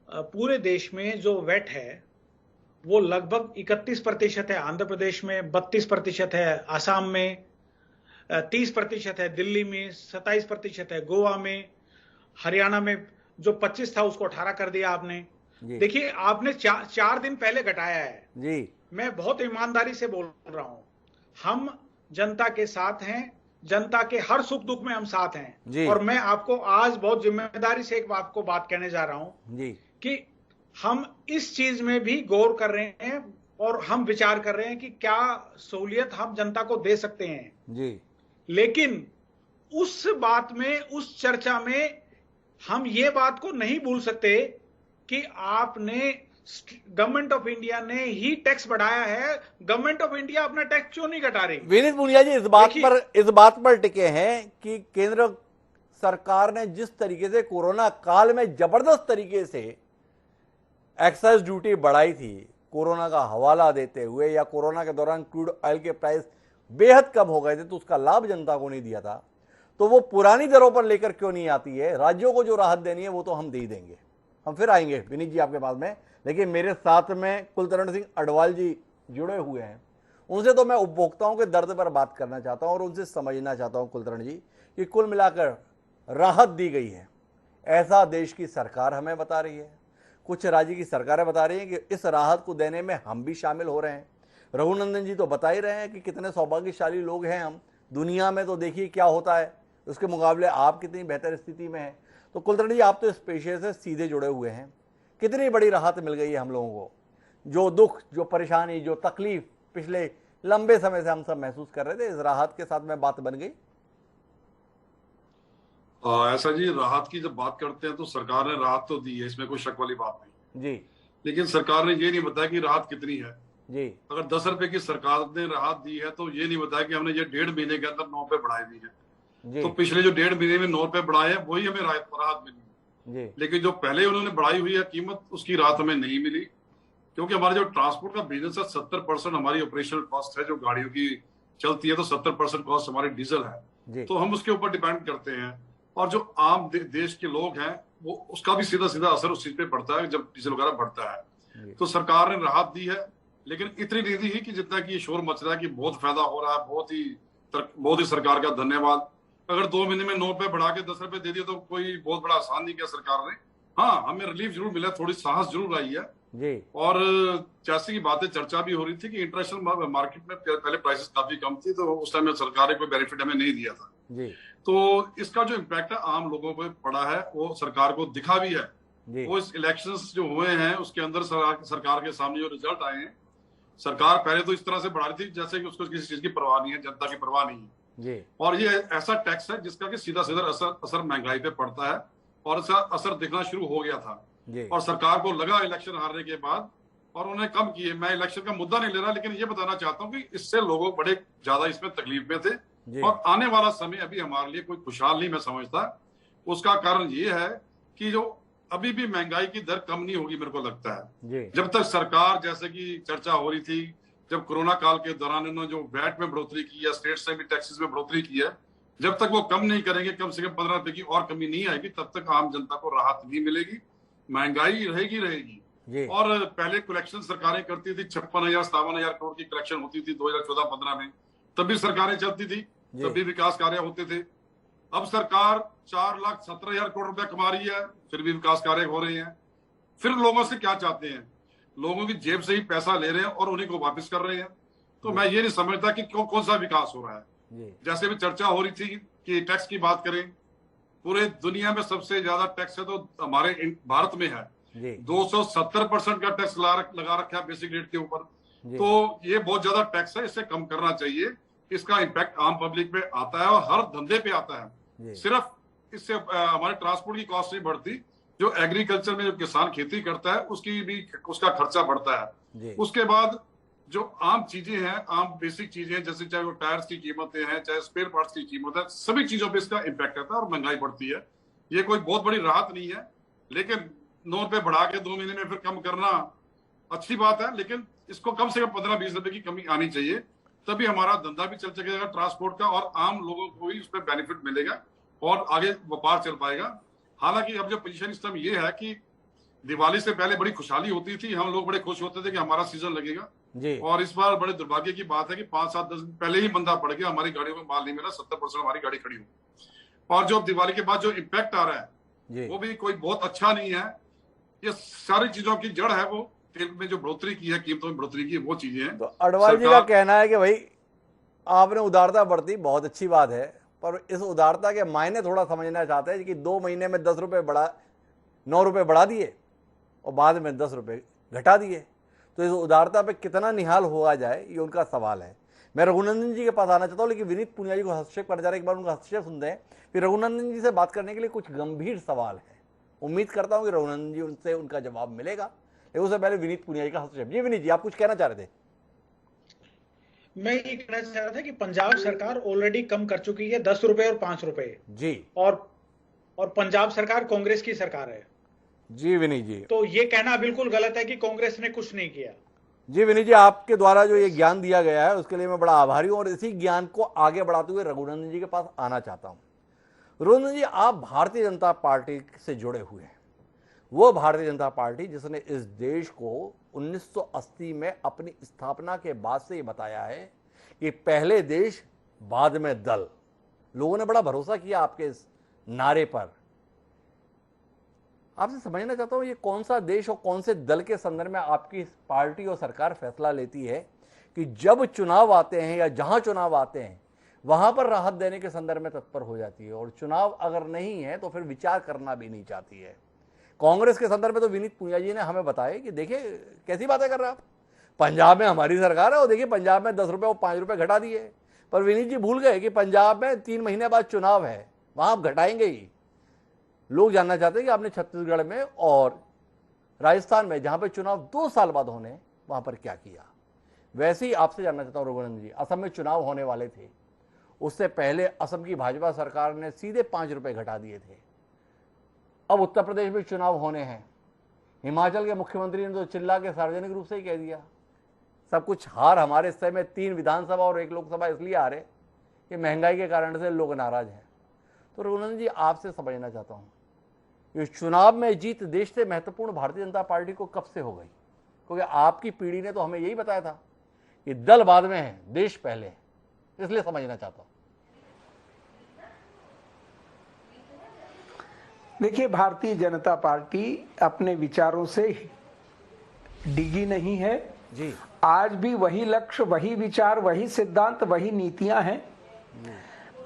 पूरे देश में जो वैट है वो लगभग 31% है, आंध्र प्रदेश में 32% है, आसाम में 30% है, दिल्ली में 27% है, गोवा में, हरियाणा में जो 25 था उसको 18 कर दिया आपने। देखिए, आपने 4 दिन पहले घटाया है जी। मैं बहुत ईमानदारी से बोल रहा हूं, हम जनता के साथ हैं, जनता के हर सुख दुख में हम साथ हैं। और मैं आपको आज बहुत जिम्मेदारी से एक आपको बात कहने जा रहा हूं जी, कि हम इस चीज में भी गौर कर रहे हैं और हम विचार कर रहे हैं कि क्या सहूलियत हम जनता को दे सकते हैं जी। लेकिन उस बात में, उस चर्चा में हम ये बात को नहीं भूल सकते कि आपने, गवर्नमेंट ऑफ इंडिया ने ही टैक्स बढ़ाया है, गवर्नमेंट ऑफ इंडिया अपना टैक्स क्यों नहीं घटा रही? विनीत पुनिया जी इस बात पर टिके हैं कि केंद्र सरकार ने जिस तरीके से कोरोना काल में जबरदस्त तरीके से एक्साइज ड्यूटी बढ़ाई थी, कोरोना का हवाला देते हुए, या कोरोना के दौरान क्रूड ऑयल के प्राइस बेहद कम हो गए थे तो उसका लाभ जनता को नहीं दिया था, तो वो पुरानी दरों पर लेकर क्यों नहीं आती है? राज्यों को जो राहत देनी है वो तो हम दे ही देंगे। हम फिर आएंगे विनीत जी आपके पास में, लेकिन मेरे साथ में कुलतरण सिंह अडवाल जी जुड़े हुए हैं। उनसे तो मैं उपभोक्ताओं के दर्द पर बात करना चाहता हूं और उनसे समझना चाहता हूं कुलतरण जी कि कुल मिलाकर राहत दी गई है, ऐसा देश की सरकार हमें बता रही है, कुछ राज्य की सरकारें बता रही हैं कि इस राहत को देने में हम भी शामिल हो रहे हैं। रघुनंदन जी तो बता ही रहे हैं कि कितने सौभाग्यशाली लोग हैं हम, दुनिया में तो देखिए क्या होता है, उसके मुकाबले आप कितनी बेहतर स्थिति में हैं। तो कुलतरण जी, आप तो इस पेशे से सीधे जुड़े हुए हैं, कितनी बड़ी राहत मिल गई है हम लोगों को? जो दुख, जो परेशानी, जो तकलीफ पिछले लंबे समय से हम सब महसूस कर रहे थे, इस राहत के साथ में बात बन गई? ऐसा जी, राहत की जब बात करते हैं तो सरकार ने राहत तो दी है, इसमें कोई शक वाली बात नहीं जी, लेकिन सरकार ने ये नहीं बताया कि राहत कितनी है जी। अगर 10 रुपए की सरकार ने राहत दी है तो ये नहीं बताया कि हमने ये 1.5 महीने के अंदर 9 रुपए बढ़ाए दी है। तो पिछले जो 1.5 महीने में 9 रुपए बढ़ाए हैं वही हमें राहत मिली है, लेकिन जो पहले उन्होंने बढ़ाई हुई है कीमत, उसकी राहत हमें नहीं मिली, क्योंकि हमारे जो ट्रांसपोर्ट का बिजनेस है 70% हमारी ऑपरेशनल कॉस्ट है, जो गाड़ियों की चलती है तो 70% कॉस्ट हमारी डीजल है, तो हम उसके ऊपर डिपेंड करते हैं। और जो आम देश के लोग हैं वो, उसका भी सीधा सीधा असर उस चीज पे पड़ता है जब डीजल वगैरह बढ़ता है। तो सरकार ने राहत दी है, लेकिन इतनी नहीं दी कि जितना कि शोर मच रहा है कि बहुत फायदा हो रहा है, बहुत ही सरकार का धन्यवाद। अगर 2 महीने में 9 रुपए बढ़ा के 10 रुपए दे दिए तो कोई बहुत बड़ा आसान नहीं किया सरकार ने। हाँ, हमें रिलीफ जरूर मिला, थोड़ी साहस जरूर आई है जी। और जैसे की बातें चर्चा भी हो रही थी कि इंटरनेशनल मार्केट में पहले प्राइसेस काफी कम थी, तो उस टाइम में सरकार ने कोई बेनिफिट हमें नहीं दिया था जी। तो इसका जो इम्पैक्ट है आम लोगों पे पड़ा है वो सरकार को दिखा भी है। वो इस इलेक्शंस जो हुए हैं उसके अंदर सरकार के सामने जो रिजल्ट आए हैं, सरकार पहले तो इस तरह से बढ़ा रही थी जैसे कि उसको किसी चीज की परवाह नहीं है, जनता की परवाह नहीं है। और ये ऐसा टैक्स है जिसका कि सीधा सीधा असर महंगाई पे पड़ता है, और इसका असर दिखना शुरू हो गया था। और सरकार को लगा इलेक्शन हारने के बाद, और उन्हें कम किए। मैं इलेक्शन का मुद्दा नहीं ले रहा, लेकिन ये बताना चाहता हूँ कि इससे लोग बड़े ज्यादा इसमें तकलीफ में थे, और आने वाला समय अभी हमारे लिए कोई खुशहाल नहीं मैं समझता। उसका कारण ये है कि जो अभी भी महंगाई की दर कम नहीं होगी, मेरे को लगता है। जब तक सरकार, जैसे कि चर्चा हो रही थी, जब कोरोना काल के दौरान उन्होंने जो वैट में बढ़ोतरी की है, स्टेट्स ने भी टैक्सेस में बढ़ोतरी की है, जब तक वो कम नहीं करेंगे, कम से कम 15 रुपए की और कमी नहीं आएगी, तब तक आम जनता को राहत नहीं मिलेगी, महंगाई रहेगी। और पहले कलेक्शन सरकारें करती थी, 56,000-57,000 करोड़ की कलेक्शन होती थी 2014-15 में, तब भी सरकारें चलती थी, तब भी विकास कार्य होते थे। अब सरकार 4,17,000 करोड़ रुपया कमा रही है, फिर भी विकास कार्य हो रहे हैं। फिर लोगों से क्या चाहते हैं? लोगों की जेब से ही पैसा ले रहे हैं और उन्हीं को वापस कर रहे हैं। तो मैं ये नहीं समझता कि कौन सा विकास हो रहा है। जैसे भी चर्चा हो रही थी कि टैक्स की बात करें, पूरे दुनिया में सबसे ज्यादा टैक्स है तो हमारे भारत में है, 270% का टैक्स लगा रखा है बेसिक रेट के ऊपर। तो ये बहुत ज्यादा टैक्स है, इसे कम करना चाहिए। इसका इम्पैक्ट आम पब्लिक पे आता है और हर धंधे पे आता है। सिर्फ इससे हमारे ट्रांसपोर्ट की कॉस्ट नहीं बढ़ती, जो एग्रीकल्चर में जो किसान खेती करता है उसकी भी उसका खर्चा बढ़ता है। उसके बाद जो आम चीजें हैं, आम बेसिक चीजें, जैसे चाहे वो टायर्स की कीमतें हैं, चाहे स्पेयर पार्ट्स की कीमत है, सभी चीजों पे इसका इम्पैक्ट आता है और महंगाई बढ़ती है। ये कोई बहुत बड़ी राहत नहीं है, लेकिन 9 रुपए बढ़ा के 2 महीने में फिर कम करना अच्छी बात है, लेकिन इसको कम से कम 15-20 रुपए की कमी आनी चाहिए, तभी हमारा धंधा भी चल सकेगा ट्रांसपोर्ट का और आम लोगों को भी उसमें बेनिफिट मिलेगा और आगे व्यापार चल पाएगा। हालांकि अब जो पोजीशन इस टाइम ये है कि दिवाली से पहले बड़ी खुशहाली होती थी, हम लोग बड़े खुश होते थे कि हमारा सीजन लगेगा जी। और इस बार बड़े दुर्भाग्य की बात है कि 5-7-10 दिन पहले ही मंदा पड़ गया, हमारी गाड़ियों में माल नहीं मिला, 70% हमारी गाड़ी खड़ी हो। और जो दिवाली के बाद जो इम्पैक्ट आ रहा है वो भी कोई बहुत अच्छा नहीं है। ये सारी चीजों की जड़ है वो तेल में जो बढ़ोतरी की है, कीमतों में बढ़ोतरी की, वो चीजें हैं। तो अडवाणी जी का कहना है कि भाई आपने उदारता बरती, बहुत अच्छी बात है, पर इस उदारता के मायने थोड़ा समझना चाहते हैं कि 2 महीने में 10 रुपए बढ़ा, 9 रुपए बढ़ा दिए और बाद में 10 रुपए घटा दिए, तो इस उदारता पे कितना निहाल हुआ जाए, ये उनका सवाल है। मैं रघुनंदन जी के पास आना चाहता हूँ, लेकिन विनीत पुनिया जी को हस्तक्षेप कर जा रहे हैं, एक बार उनका हस्तक्षेप सुनते हैं, फिर रघुनंदन जी से बात करने के लिए कुछ गंभीर सवाल है। उम्मीद करता हूँ कि रघुनंदन जी उनसे उनका जवाब मिलेगा, लेकिन उससे पहले विनीत पुनिया जी का हस्तक्षेप। जी विनीत जी, आप कुछ कहना चाह रहे थे? मैं ये कहना चाह रहा था कि पंजाब सरकार ऑलरेडी कम कर चुकी है 10 रुपए और 5 रुपए जी, और पंजाब सरकार कांग्रेस की सरकार है जी। विनीत जी, तो ये कहना बिल्कुल गलत है कि कांग्रेस ने कुछ नहीं किया। जी विनीत जी, आपके द्वारा जो ये ज्ञान दिया गया है उसके लिए मैं बड़ा आभारी हूं और इसी ज्ञान को आगे बढ़ाते हुए रघुनंदन जी के पास आना चाहता हूं। रघुनंदन जी, आप भारतीय जनता पार्टी से जुड़े हुए हैं, वो भारतीय जनता पार्टी जिसने इस देश को 1980 में अपनी स्थापना के बाद से ये बताया है कि पहले देश बाद में दल। लोगों ने बड़ा भरोसा किया आपके इस नारे पर। आपसे समझना चाहता हूं ये कौन सा देश और कौन से दल के संदर्भ में आपकी पार्टी और सरकार फैसला लेती है कि जब चुनाव आते हैं या जहां चुनाव आते हैं वहां पर राहत देने के संदर्भ में तत्पर हो जाती है, और चुनाव अगर नहीं है तो फिर विचार करना भी नहीं चाहती है। कांग्रेस के संदर्भ में तो विनीत पुनिया जी ने हमें बताया कि देखिए कैसी बातें कर रहे हैं आप, पंजाब में हमारी सरकार है और देखिए पंजाब में 10 रुपए और 5 रुपए घटा दिए, पर विनीत जी भूल गए कि पंजाब में 3 महीने बाद चुनाव है, वहां आप घटाएंगे ही। लोग जानना चाहते हैं कि आपने छत्तीसगढ़ में और राजस्थान में, जहां पर चुनाव 2 साल बाद होने, वहां पर क्या किया। वैसे ही आपसे जानना चाहता हूं रघुनंदन जी, असम में चुनाव होने वाले थे, उससे पहले असम की भाजपा सरकार ने सीधे 5 रुपए घटा दिए थे। अब उत्तर प्रदेश में चुनाव होने हैं, हिमाचल के मुख्यमंत्री ने तो चिल्ला के सार्वजनिक रूप से ही कह दिया सब कुछ हार हमारे हिस्से में, 3 विधानसभा और 1 लोकसभा इसलिए आ रहे कि महंगाई के कारण से लोग नाराज हैं। तो रघुनंदन जी, आपसे समझना चाहता हूं, इस चुनाव में जीत देश से महत्वपूर्ण भारतीय जनता पार्टी को कब से हो गई? क्योंकि आपकी पीढ़ी ने तो हमें यही बताया था कि दल बाद में है, देश पहले है, इसलिए समझना चाहता हूं। देखिए, भारतीय जनता पार्टी अपने विचारों से डिगी नहीं है जी। आज भी वही लक्ष्य, वही विचार, वही सिद्धांत, वही नीतियां हैं।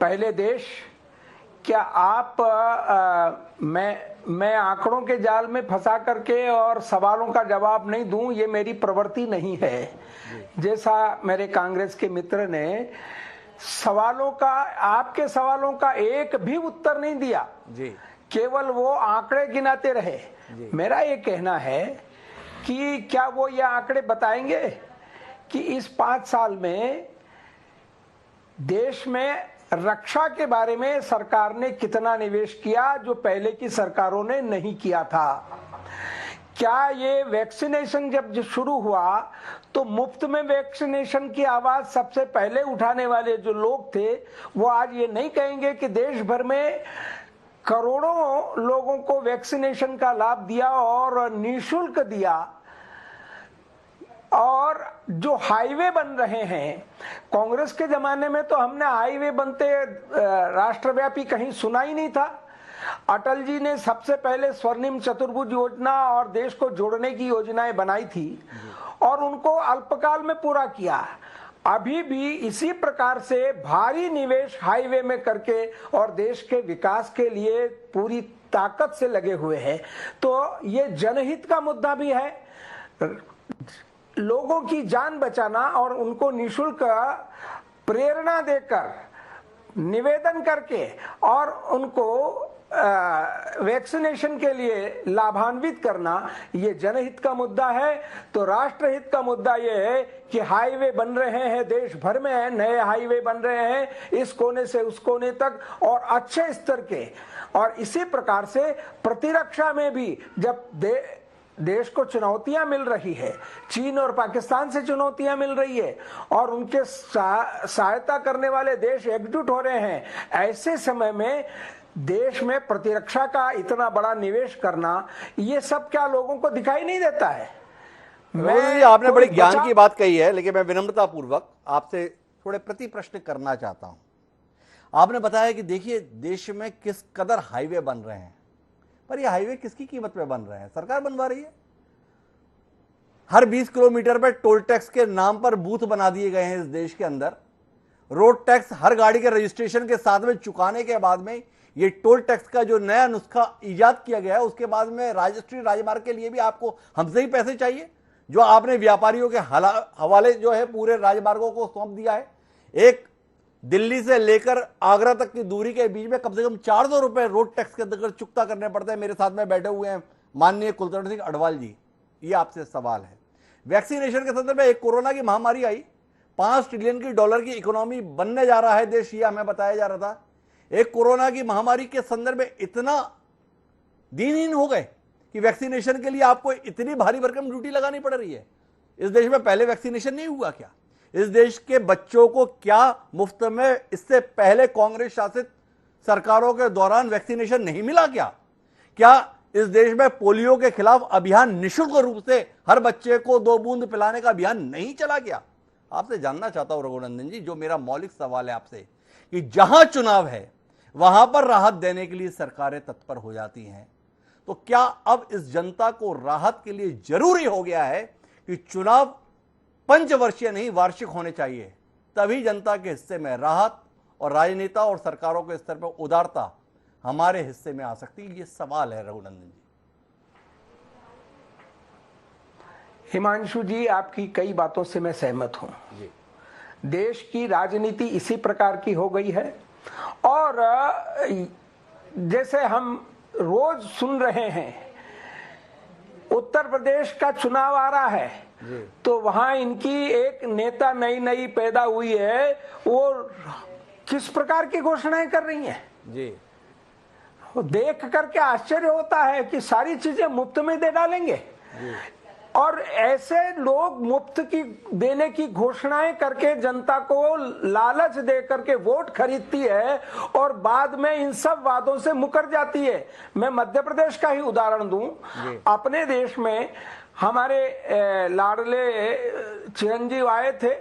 पहले देश, क्या आप मैं आंकड़ों के जाल में फंसा करके और सवालों का जवाब नहीं दूं, ये मेरी प्रवृत्ति नहीं है। जैसा मेरे कांग्रेस के मित्र ने सवालों का, आपके सवालों का एक भी उत्तर नहीं दिया जी, केवल वो आंकड़े गिनाते रहे। मेरा ये कहना है कि क्या वो ये आंकड़े बताएंगे कि इस 5 साल में देश में रक्षा के बारे में सरकार ने कितना निवेश किया जो पहले की सरकारों ने नहीं किया था। क्या ये वैक्सीनेशन जब शुरू हुआ तो मुफ्त में वैक्सीनेशन की आवाज सबसे पहले उठाने वाले जो लोग थे, वो आज ये नहीं कहेंगे कि देश भर में करोड़ों लोगों को वैक्सीनेशन का लाभ दिया और निःशुल्क दिया। और जो हाईवे बन रहे हैं, कांग्रेस के जमाने में तो हमने हाईवे बनते राष्ट्रव्यापी कहीं सुना ही नहीं था। अटल जी ने सबसे पहले स्वर्णिम चतुर्भुज योजना और देश को जोड़ने की योजनाएं बनाई थी और उनको अल्पकाल में पूरा किया। अभी भी इसी प्रकार से भारी निवेश हाईवे में करके और देश के विकास के लिए पूरी ताकत से लगे हुए हैं। तो ये जनहित का मुद्दा भी है, लोगों की जान बचाना और उनको निःशुल्क प्रेरणा देकर, निवेदन करके और उनको वैक्सीनेशन के लिए लाभान्वित करना ये जनहित का मुद्दा है, तो राष्ट्रहित का मुद्दा ये है कि हाईवे बन रहे हैं देश भर में, नए हाईवे बन रहे हैं इस कोने से उस कोने तक और अच्छे स्तर के। और इसी प्रकार से प्रतिरक्षा में भी जब देश को चुनौतियां मिल रही है, चीन और पाकिस्तान से चुनौतियां मिल रही है और उनके सहायता करने वाले देश एकजुट हो रहे हैं, ऐसे समय में देश में प्रतिरक्षा का इतना बड़ा निवेश करना, ये सब क्या लोगों को दिखाई नहीं देता है? आपने बड़ी ज्ञान की बात कही है, लेकिन मैं विनम्रता पूर्वक आपसे थोड़े प्रति प्रश्न करना चाहता हूं। आपने बताया कि देखिए देश में किस कदर हाईवे बन रहे हैं, पर ये हाईवे किसकी कीमत पे बन रहे हैं? सरकार बनवा रही है। हर 20 किलोमीटर पे टोल टैक्स के नाम पर बूथ बना दिए गए हैं इस देश के अंदर। रोड टैक्स हर गाड़ी के रजिस्ट्रेशन के साथ में चुकाने के बाद में ये टोल टैक्स का जो नया नुस्खा इजाद किया गया है, उसके बाद में राष्ट्रीय राजमार्ग के लिए भी आपको हमसे ही पैसे चाहिए, जो आपने व्यापारियों के हवाले जो है पूरे राजमार्गों को सौंप दिया है। एक दिल्ली से लेकर आगरा तक की दूरी के बीच में कम से कम 400 रुपए रोड टैक्स के अंदर चुकता करने पड़ते हैं। मेरे साथ में बैठे हुए हैं माननीय कुलकर्ण सिंह अडवाल जी। ये आपसे सवाल है, वैक्सीनेशन के संदर्भ में एक कोरोना की महामारी आई, $5 ट्रिलियन की इकोनॉमी बनने जा रहा है देश, ये हमें बताया जा रहा था। एक कोरोना की महामारी के संदर्भ में इतना दीनहीन हो गए कि वैक्सीनेशन के लिए आपको इतनी भारी भरकम ड्यूटी लगानी पड़ रही है। इस देश में पहले वैक्सीनेशन नहीं हुआ क्या? इस देश के बच्चों को क्या मुफ्त में इससे पहले कांग्रेस शासित सरकारों के दौरान वैक्सीनेशन नहीं मिला क्या? क्या इस देश में पोलियो के खिलाफ अभियान निःशुल्क रूप से हर बच्चे को 2 बूंद पिलाने का अभियान नहीं चला गया? आपसे जानना चाहता हूं रघुनंदन जी, जो मेरा मौलिक सवाल है आपसे, कि जहां चुनाव है वहां पर राहत देने के लिए सरकारें तत्पर हो जाती हैं, तो क्या अब इस जनता को राहत के लिए जरूरी हो गया है कि चुनाव पंचवर्षीय नहीं वार्षिक होने चाहिए, तभी जनता के हिस्से में राहत और राजनेता और सरकारों के स्तर पर उदारता हमारे हिस्से में आ सकती है? ये सवाल है रघुनंदन जी। हिमांशु जी, आपकी कई बातों से मैं सहमत हूं। देश की राजनीति इसी प्रकार की हो गई है और जैसे हम रोज सुन रहे हैं, उत्तर प्रदेश का चुनाव आ रहा है तो वहां इनकी एक नेता नई पैदा हुई है, वो किस प्रकार की घोषणाएं कर रही हैं जी, वो देख करके आश्चर्य होता है कि सारी चीजें मुफ्त में दे डालेंगे। और ऐसे लोग मुफ्त की देने की घोषणाएं करके जनता को लालच दे करके वोट खरीदती है और बाद में इन सब वादों से मुकर जाती है। मैं मध्य प्रदेश का ही उदाहरण दूं। अपने देश में हमारे लाडले चिरंजीव आए थे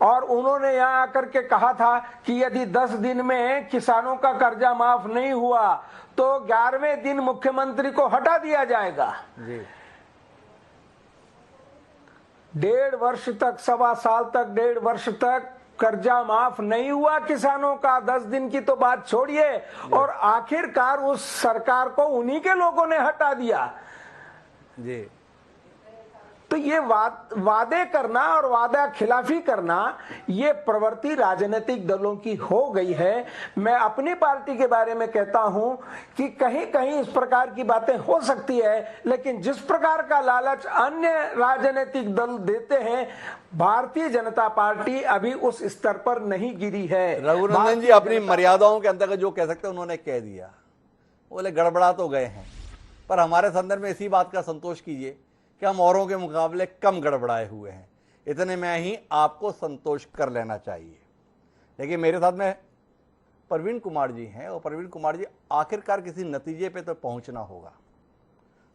और उन्होंने यहाँ आकर के कहा था कि यदि 10 दिन में किसानों का कर्जा माफ नहीं हुआ तो 11वें दिन मुख्यमंत्री को हटा दिया जाएगा। 1.5 वर्ष तक, 1.25 साल तक, 1.5 वर्ष तक कर्जा माफ नहीं हुआ किसानों का। 10 दिन की तो बात छोड़िए, और आखिरकार उस सरकार को उन्हीं के लोगों ने हटा दिया। तो ये वादे करना और वादा खिलाफी करना, ये प्रवृत्ति राजनीतिक दलों की हो गई है। मैं अपनी पार्टी के बारे में कहता हूं कि कहीं कहीं इस प्रकार की बातें हो सकती है, लेकिन जिस प्रकार का लालच अन्य राजनीतिक दल देते हैं, भारतीय जनता पार्टी अभी उस स्तर पर नहीं गिरी है। रघुनंदन जी अपनी मर्यादाओं के अंतर्गत जो कह सकते हैं उन्होंने कह दिया। बोले गड़बड़ा तो गए हैं, पर हमारे संदर्भ में इसी बात का संतोष कीजिए कि हम औरों के मुकाबले कम गड़बड़ाए हुए हैं, इतने में ही आपको संतोष कर लेना चाहिए। लेकिन मेरे साथ में प्रवीण कुमार जी हैं, और प्रवीण कुमार जी आखिरकार किसी नतीजे पे तो पहुंचना होगा।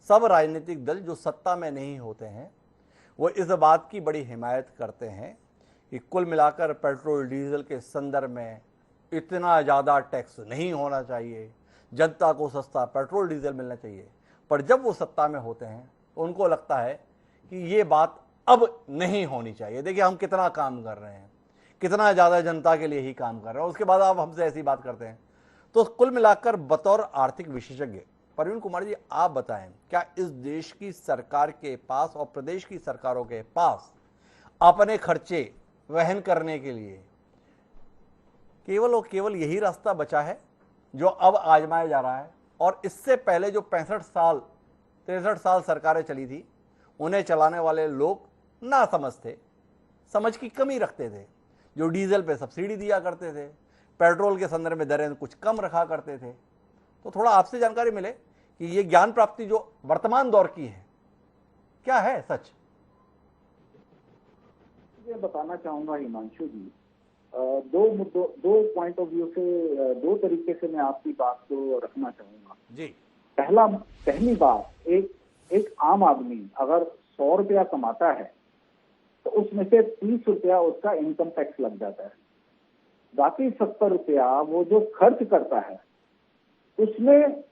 सब राजनीतिक दल जो सत्ता में नहीं होते हैं वो इस बात की बड़ी हिमायत करते हैं कि कुल मिलाकर पेट्रोल डीजल के संदर्भ में इतना ज़्यादा टैक्स नहीं होना चाहिए, जनता को सस्ता पेट्रोल डीजल मिलना चाहिए। पर जब वो सत्ता में होते हैं तो उनको लगता है कि ये बात अब नहीं होनी चाहिए। देखिए हम कितना काम कर रहे हैं, कितना ज़्यादा जनता के लिए ही काम कर रहे हैं, उसके बाद आप हमसे ऐसी बात करते हैं। तो कुल मिलाकर बतौर आर्थिक विशेषज्ञ प्रवीण कुमार जी आप बताएं, क्या इस देश की सरकार के पास और प्रदेश की सरकारों के पास अपने खर्चे वहन करने के लिए केवल और केवल यही रास्ता बचा है जो अब आजमाया जा रहा है। और इससे पहले जो 63 साल सरकारें चली थी, उन्हें चलाने वाले लोग ना समझ थे, समझ की कमी रखते थे। जो डीजल पे सब्सिडी दिया करते थे, पेट्रोल के संदर्भ में दरें कुछ कम रखा करते थे। तो थोड़ा आपसे जानकारी मिले कि ये ज्ञान प्राप्ति जो वर्तमान दौर की है, क्या है सच? ये बताना चाहूंगा हिमांशु जी, दो पॉइंट ऑफ व्यू से, दो तरीके से मैं आपकी बात को रखना चाहूंगा जी। पहली बात, एक आम आदमी अगर 100 रुपया कमाता है तो उसमें से 30 रुपया उसका इनकम टैक्स लग जाता है। बाकी 70 रुपया वो जो खर्च करता है, उसमें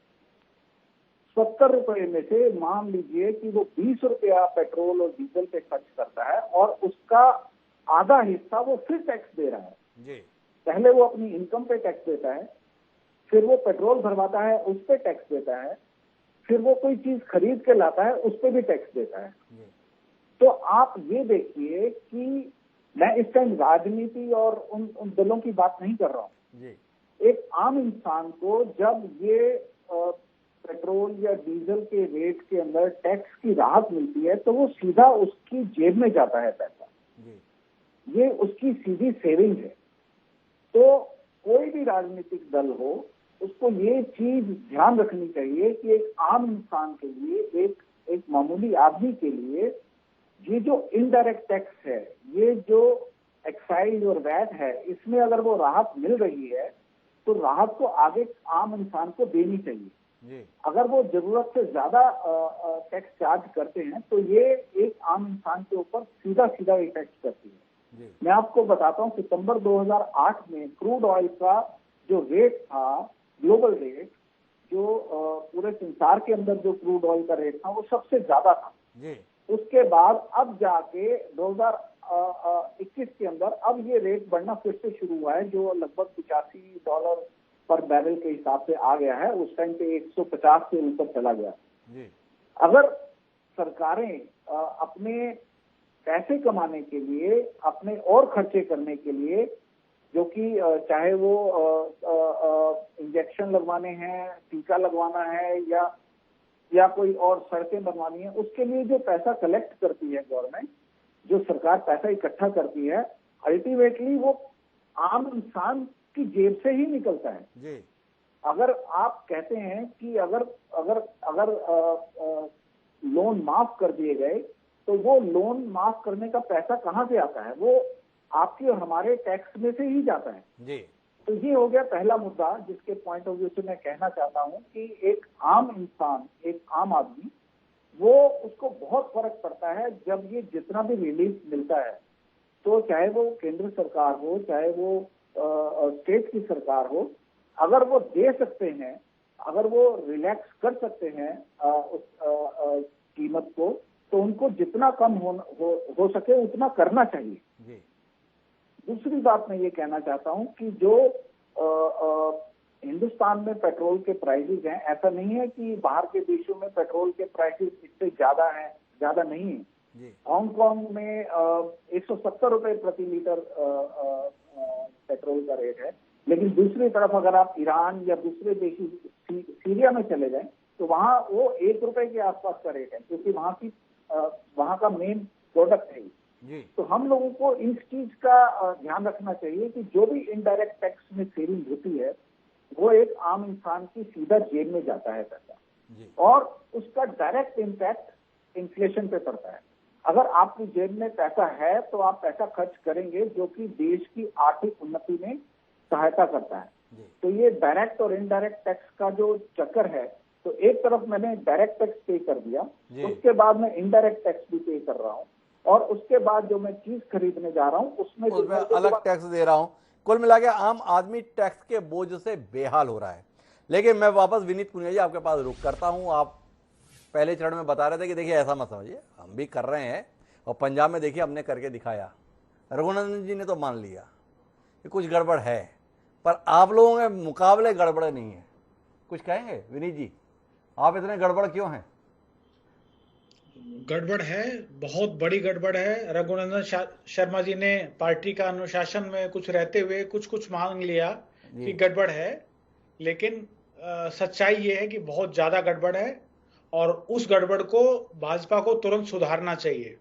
70 रुपए में से मान लीजिए कि वो 20 रुपया पेट्रोल और डीजल पे खर्च करता है और उसका आधा हिस्सा वो फिर टैक्स दे रहा है जी। पहले वो अपनी इनकम पे टैक्स देता है, फिर वो पेट्रोल भरवाता है उस पे टैक्स देता है, फिर वो कोई चीज खरीद के लाता है उस पे भी टैक्स देता है। तो आप ये देखिए कि मैं इस टाइम राजनीति और उन दलों की बात नहीं कर रहा हूँ। एक आम इंसान को जब ये पेट्रोल या डीजल के रेट के अंदर टैक्स की राहत मिलती है तो वो सीधा उसकी जेब में जाता है पैसा, ये उसकी सीधी सेविंग है। तो कोई भी राजनीतिक दल हो, उसको ये चीज ध्यान रखनी चाहिए कि एक आम इंसान के लिए, एक मामूली आदमी के लिए ये जो इनडायरेक्ट टैक्स है, ये जो एक्साइज और वैट है, इसमें अगर वो राहत मिल रही है तो राहत को आगे आम इंसान को देनी चाहिए। अगर वो जरूरत से ज्यादा टैक्स चार्ज करते हैं तो ये एक आम इंसान के ऊपर सीधा सीधा इफेक्ट करती है। मैं आपको बताता हूँ, सितंबर 2008 में क्रूड ऑयल का जो रेट था, ग्लोबल रेट, जो पूरे संसार के अंदर जो क्रूड ऑयल का रेट था वो सबसे ज्यादा था। उसके बाद अब जाके 2021 के अंदर अब ये रेट बढ़ना फिर से शुरू हुआ है, जो लगभग $85 पर बैरल के हिसाब से आ गया है। उस टाइम पे 150 से ऊपर चला गया। अगर सरकारें अपने पैसे कमाने के लिए, अपने और खर्चे करने के लिए, जो कि चाहे वो इंजेक्शन लगवाने हैं, टीका लगवाना है या कोई और सड़कें बनवानी है, उसके लिए जो पैसा कलेक्ट करती है गवर्नमेंट, जो सरकार पैसा इकट्ठा करती है, अल्टीमेटली वो आम इंसान की जेब से ही निकलता है। अगर आप कहते हैं कि अगर लोन माफ कर दिए गए तो वो लोन माफ करने का पैसा कहां से आता है? वो आपके और हमारे टैक्स में से ही जाता है। तो ये हो गया पहला मुद्दा, जिसके पॉइंट ऑफ व्यू से मैं कहना चाहता हूं कि एक आम इंसान, एक आम आदमी, वो उसको बहुत फर्क पड़ता है जब ये जितना भी रिलीफ मिलता है, तो चाहे वो केंद्र सरकार हो, चाहे वो स्टेट की सरकार हो, अगर वो दे सकते हैं, अगर वो रिलैक्स कर सकते हैं उस कीमत को, तो उनको जितना कम हो सके उतना करना चाहिए। दूसरी बात मैं ये कहना चाहता हूं कि जो हिंदुस्तान में पेट्रोल के प्राइसेस हैं, ऐसा नहीं है कि बाहर के देशों में पेट्रोल के प्राइसेस इससे ज्यादा हैं, ज्यादा नहीं है। हांगकांग में 170 रुपए प्रति लीटर पेट्रोल का रेट है, लेकिन दूसरी तरफ अगर आप ईरान या दूसरे देश सीरिया में चले जाएं तो वहां वो 1 रुपए के आसपास का रेट है, क्योंकि वहां का मेन प्रोडक्ट है। तो हम लोगों को इस चीज का ध्यान रखना चाहिए कि जो भी इनडायरेक्ट टैक्स में सेविंग होती है वो एक आम इंसान की सीधा जेब में जाता है पैसा, और उसका डायरेक्ट इम्पैक्ट इन्फ्लेशन पे पड़ता है। अगर आपकी जेब में पैसा है तो आप पैसा खर्च करेंगे, जो कि देश की आर्थिक उन्नति में सहायता करता है। तो ये डायरेक्ट और इनडायरेक्ट टैक्स का जो चक्कर है, तो एक तरफ मैंने डायरेक्ट टैक्स पे कर दिया, उसके बाद मैं इनडायरेक्ट टैक्स भी पे कर रहा हूँ, और उसके बाद जो मैं चीज खरीदने जा रहा हूँ उसमें अलग टैक्स दे रहा हूं। कुल मिला के आम आदमी टैक्स के बोझ से बेहाल हो रहा है। लेकिन मैं वापस विनीत पुनिया जी आपके पास रुक करता हूं। आप पहले चरण में बता रहे थे कि देखिए ऐसा मत समझिए, हम भी कर रहे हैं, और पंजाब में देखिए हमने करके दिखाया, रघुनंदन जी ने तो मान लिया कि कुछ गड़बड़ है, पर आप लोगों के मुकाबले गड़बड़ नहीं है। कुछ कहेंगे विनीत जी, आप इतने गड़बड़ क्यों हैं? गड़बड़ है, बहुत बड़ी गड़बड़ है। रघुनंदन शर्मा जी ने पार्टी का अनुशासन में कुछ रहते हुए कुछ मांग लिया कि गड़बड़ है, लेकिन सच्चाई ये है कि बहुत ज्यादा गड़बड़ है और उस गड़बड़ को भाजपा को तुरंत सुधारना चाहिए।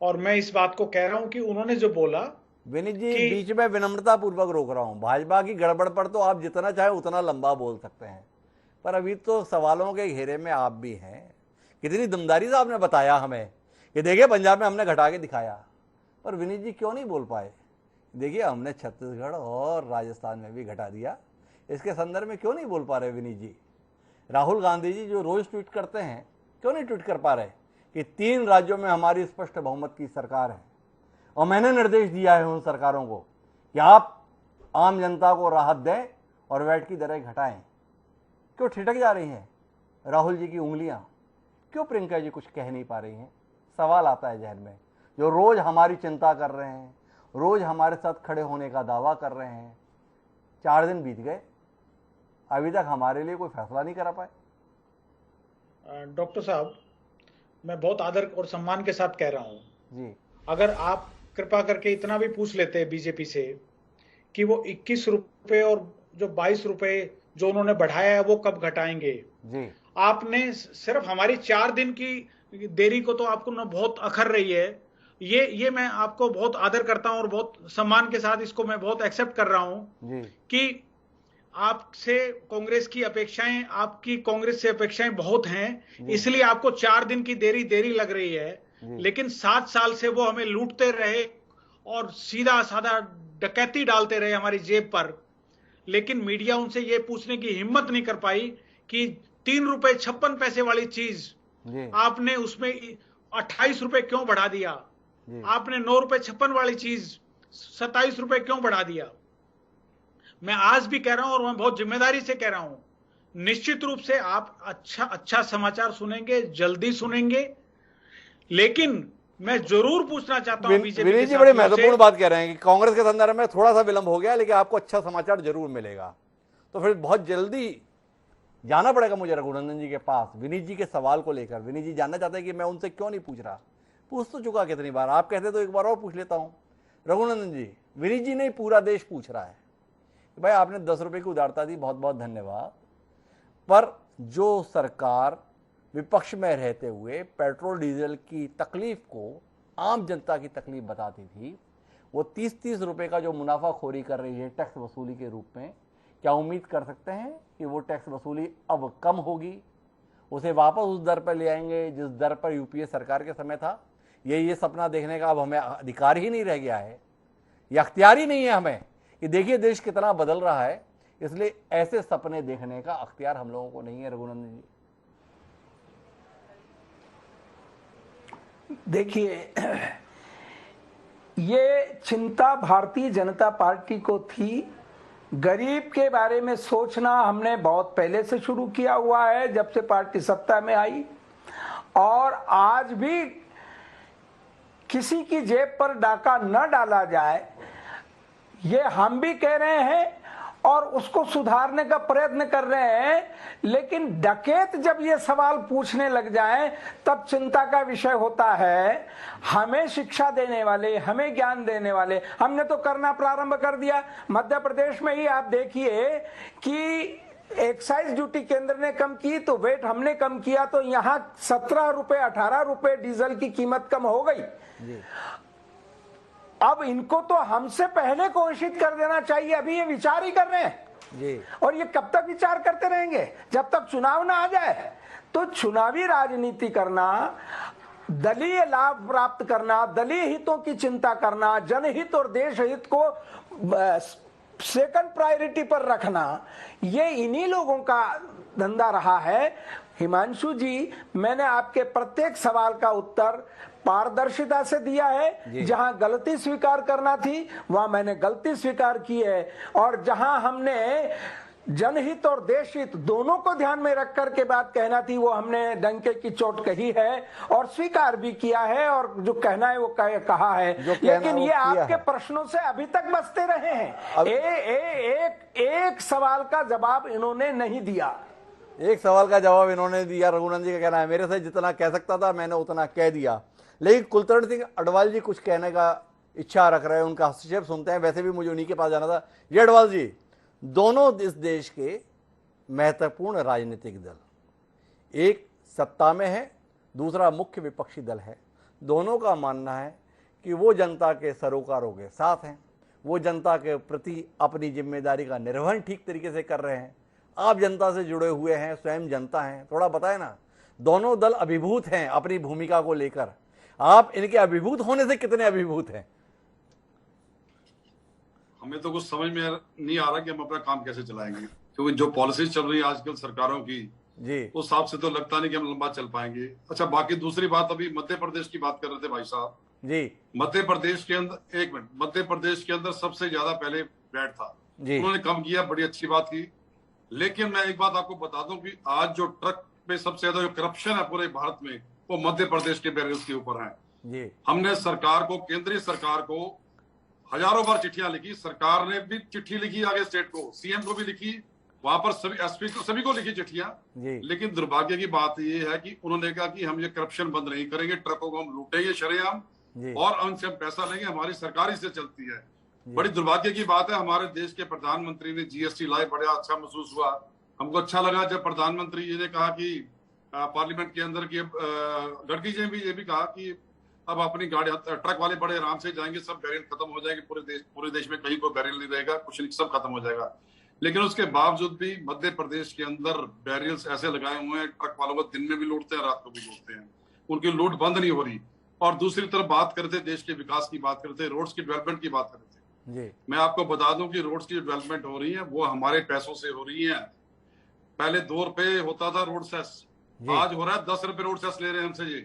और मैं इस बात को कह रहा हूं कि उन्होंने जो बोला, विनीत जी बीच में विनम्रता पूर्वक रोक रहा हूं, भाजपा की गड़बड़ पर तो आप जितना चाहे उतना लंबा बोल सकते हैं, पर अभी तो सवालों के घेरे में आप भी हैं। कितनी दमदारी से आपने बताया हमें कि देखिए पंजाब में हमने घटा के दिखाया, पर विनीत जी क्यों नहीं बोल पाए? देखिए हमने छत्तीसगढ़ और राजस्थान में भी घटा दिया, इसके संदर्भ में क्यों नहीं बोल पा रहे विनीत जी? राहुल गांधी जी जो रोज ट्वीट करते हैं, क्यों नहीं ट्वीट कर पा रहे कि 3 राज्यों में हमारी स्पष्ट बहुमत की सरकार है और मैंने निर्देश दिया है उन सरकारों को कि आप आम जनता को राहत दें और वैट की दरें घटाएं? क्यों ठिठक जा रही हैं राहुल जी की उंगलियां? क्यों प्रियंका जी कुछ कह नहीं पा रही हैं? सवाल आता है जहन में। जो रोज हमारी चिंता कर रहे हैं, रोज हमारे साथ खड़े होने का दावा कर रहे हैं, 4 दिन बीत गए, अभी तक हमारे लिए कोई फैसला नहीं करा पाए। डॉक्टर साहब, मैं बहुत आदर और सम्मान के साथ कह रहा हूं जी, अगर आप कृपा करके इतना भी पूछ लेते बीजेपी से कि वो 21 रुपए और जो 22 रुपए जो उन्होंने बढ़ाया है वो कब घटाएंगे जी। आपने सिर्फ हमारी 4 दिन की देरी को तो आपको ना बहुत अखर रही है। ये मैं आपको बहुत आदर करता हूं और बहुत सम्मान के साथ इसको मैं बहुत एक्सेप्ट कर रहा हूं जी। कि आपसे कांग्रेस की अपेक्षाएं, आपकी कांग्रेस से अपेक्षाएं बहुत हैं, इसलिए आपको 4 दिन की देरी लग रही है। लेकिन 7 साल से वो हमें लूटते रहे और सीधा साधा डकैती डालते रहे हमारी जेब पर, लेकिन मीडिया उनसे ये पूछने की हिम्मत नहीं कर पाई कि 3 रुपए 56 पैसे वाली चीज आपने उसमें 28 रुपए क्यों बढ़ा दिया? आपने 9 रुपए 56 वाली चीज 27 रुपए क्यों बढ़ा दिया? मैं आज भी कह रहा हूं और मैं बहुत जिम्मेदारी से कह रहा हूं, निश्चित रूप से आप अच्छा समाचार सुनेंगे, जल्दी सुनेंगे, लेकिन मैं जरूर पूछना चाहता हूं बीजेपी विनीत जी बड़ी महत्वपूर्ण बात कह रहे हैं कि कांग्रेस के संदर्भ में थोड़ा सा विलंब हो गया, लेकिन आपको अच्छा समाचार जरूर मिलेगा। तो फिर बहुत जल्दी जाना पड़ेगा मुझे रघुनंदन जी के पास विनीत जी के सवाल को लेकर। विनीत जी जानना चाहते हैं कि मैं उनसे क्यों नहीं पूछ रहा। पूछ तो चुका कितनी बार, आप कहते तो एक बार और पूछ लेता हूं। रघुनंदन जी, विनीत जी नहीं पूरा देश पूछ रहा है भाई आपने 10 रुपए की उदारता दी, बहुत बहुत धन्यवाद, पर जो सरकार विपक्ष में रहते हुए पेट्रोल डीजल की तकलीफ को आम जनता की तकलीफ बताती थी, वो 30-30 रुपए का जो मुनाफाखोरी कर रही है टैक्स वसूली के रूप में, क्या उम्मीद कर सकते हैं कि वो टैक्स वसूली अब कम होगी? उसे वापस उस दर पर ले आएंगे जिस दर पर यूपीए सरकार के समय था? ये सपना देखने का अब हमें अधिकार ही नहीं रह गया है, ये अख्तियार ही नहीं है हमें कि देखिए देश कितना बदल रहा है, इसलिए ऐसे सपने देखने का अख्तियार हम लोगों को नहीं है। रघुनंदन जी देखिए, ये चिंता भारतीय जनता पार्टी को थी। गरीब के बारे में सोचना हमने बहुत पहले से शुरू किया हुआ है, जब से पार्टी सत्ता में आई, और आज भी किसी की जेब पर डाका न डाला जाए ये हम भी कह रहे हैं और उसको सुधारने का प्रयत्न कर रहे हैं। लेकिन डकैत जब ये सवाल पूछने लग जाएं तब चिंता का विषय होता है। हमें शिक्षा देने वाले, हमें ज्ञान देने वाले, हमने तो करना प्रारंभ कर दिया। मध्य प्रदेश में ही आप देखिए कि एक्साइज ड्यूटी केंद्र ने कम की तो वेट हमने कम किया, तो यहाँ 17 रुपए 18 रुपए डीजल की कीमत कम हो गई। अब इनको तो हमसे पहले घोषित कर देना चाहिए, अभी ये विचार ही कर रहे हैं जी। और ये कब तक विचार करते रहेंगे? जब तक चुनाव ना आ जाए। तो चुनावी राजनीति करना, दलीय लाभ प्राप्त करना, दलीय हितों की चिंता करना, जनहित और देश हित को सेकंड प्रायोरिटी पर रखना, ये इन्हीं लोगों का धंधा रहा है। हिमांशु जी, मैंने आपके प्रत्येक सवाल का उत्तर पारदर्शिता से दिया है। जहां गलती स्वीकार करना थी वहां मैंने गलती स्वीकार की है, और जहां हमने जनहित और देशहित दोनों को ध्यान में रख कर के बात कहना थी वो हमने डंके की चोट कही है और स्वीकार भी किया है, और जो कहना है वो कहा है। लेकिन ये आपके प्रश्नों से अभी तक बचते रहे हैं। एक सवाल का जवाब इन्होंने नहीं दिया। एक सवाल का जवाब इन्होंने दिया, रघुनंदन जी का कहना है मेरे से जितना कह सकता था मैंने उतना कह दिया। लेकिन कुलतरण सिंह अडवाल जी कुछ कहने का इच्छा रख रहे हैं, उनका हस्तक्षेप सुनते हैं। वैसे भी मुझे उन्हीं के पास जाना था। ये अडवाल जी, दोनों इस देश के महत्वपूर्ण राजनीतिक दल, एक सत्ता में है, दूसरा मुख्य विपक्षी दल है, दोनों का मानना है कि वो जनता के सरोकारों के साथ हैं, वो जनता के प्रति अपनी जिम्मेदारी का निर्वहन ठीक तरीके से कर रहे हैं। आप जनता से जुड़े हुए हैं, स्वयं जनता हैं, थोड़ा बताएं ना। दोनों दल अभिभूत हैं अपनी भूमिका को लेकर, आप इनके अभिभूत होने से कितने अभिभूत हैं? हमें तो कुछ समझ में नहीं आ रहा कि हम अपना काम कैसे चलाएंगे, क्योंकि जो पॉलिसीज चल रही है आजकल सरकारों की जी, उस हिसाब से तो लगता नहीं कि हम लंबा चल पाएंगे। अच्छा, बाकी दूसरी बात, अभी मध्य प्रदेश की बात कर रहे थे भाई साहब जी, मध्य प्रदेश के अंदर, एक मिनट, मध्य प्रदेश के अंदर सबसे ज्यादा पहले वैट था, जी, उन्होंने कम किया, बड़ी अच्छी बात की। लेकिन मैं एक बात आपको बता दूं कि आज जो ट्रक पे सबसे ज्यादा जो करप्शन है पूरे भारत में, वो मध्य प्रदेश के बैरल्स के ऊपर है जी। हमने सरकार को, केंद्रीय सरकार को हजारों बार चिट्ठियां लिखी, सरकार ने भी चिट्ठी लिखी आगे स्टेट को, सीएम को भी लिखी, वहां पर सभी एसपी को, सभी को लिखी चिट्ठियां। लेकिन दुर्भाग्य की बात यह है कि उन्होंने कहा कि हम ये करप्शन बंद नहीं करेंगे, ट्रकों को हम लूटेंगे शरेआम और उनसे हम पैसा लेंगे, हमारी सरकार इससे चलती है। बड़ी दुर्भाग्य की बात है, हमारे देश के प्रधानमंत्री ने जीएसटी लाई, बड़ा अच्छा महसूस हुआ, हमको अच्छा लगा जब प्रधानमंत्री जी ने कहा कि पार्लियामेंट के अंदर की, गडकरी जी ने भी ये भी कहा कि अब अपनी गाड़ी, ट्रक वाले बड़े आराम से जाएंगे, सब बैरियर खत्म हो जाएंगे, पूरे देश में कहीं कोई बैरियर नहीं रहेगा, कुछ नहीं, सब खत्म हो जाएगा। लेकिन उसके बावजूद भी मध्य प्रदेश के अंदर बैरियर्स ऐसे लगाए हुए हैं, ट्रक वालों को दिन में भी लूटते हैं, रात को भी लूटते हैं, उनकी लूट बंद नहीं हो रही। और दूसरी तरफ बात करते, देश के विकास की बात करते, रोड्स की डेवलपमेंट की बात करते, मैं आपको बता दूं कि रोड्स की डेवलपमेंट हो रही है वो हमारे पैसों से हो रही है। पहले 2 रुपए होता था रोड सेस, आज हो रहा है 10 रुपए रोड सेस ले रहे हैं हमसे, ये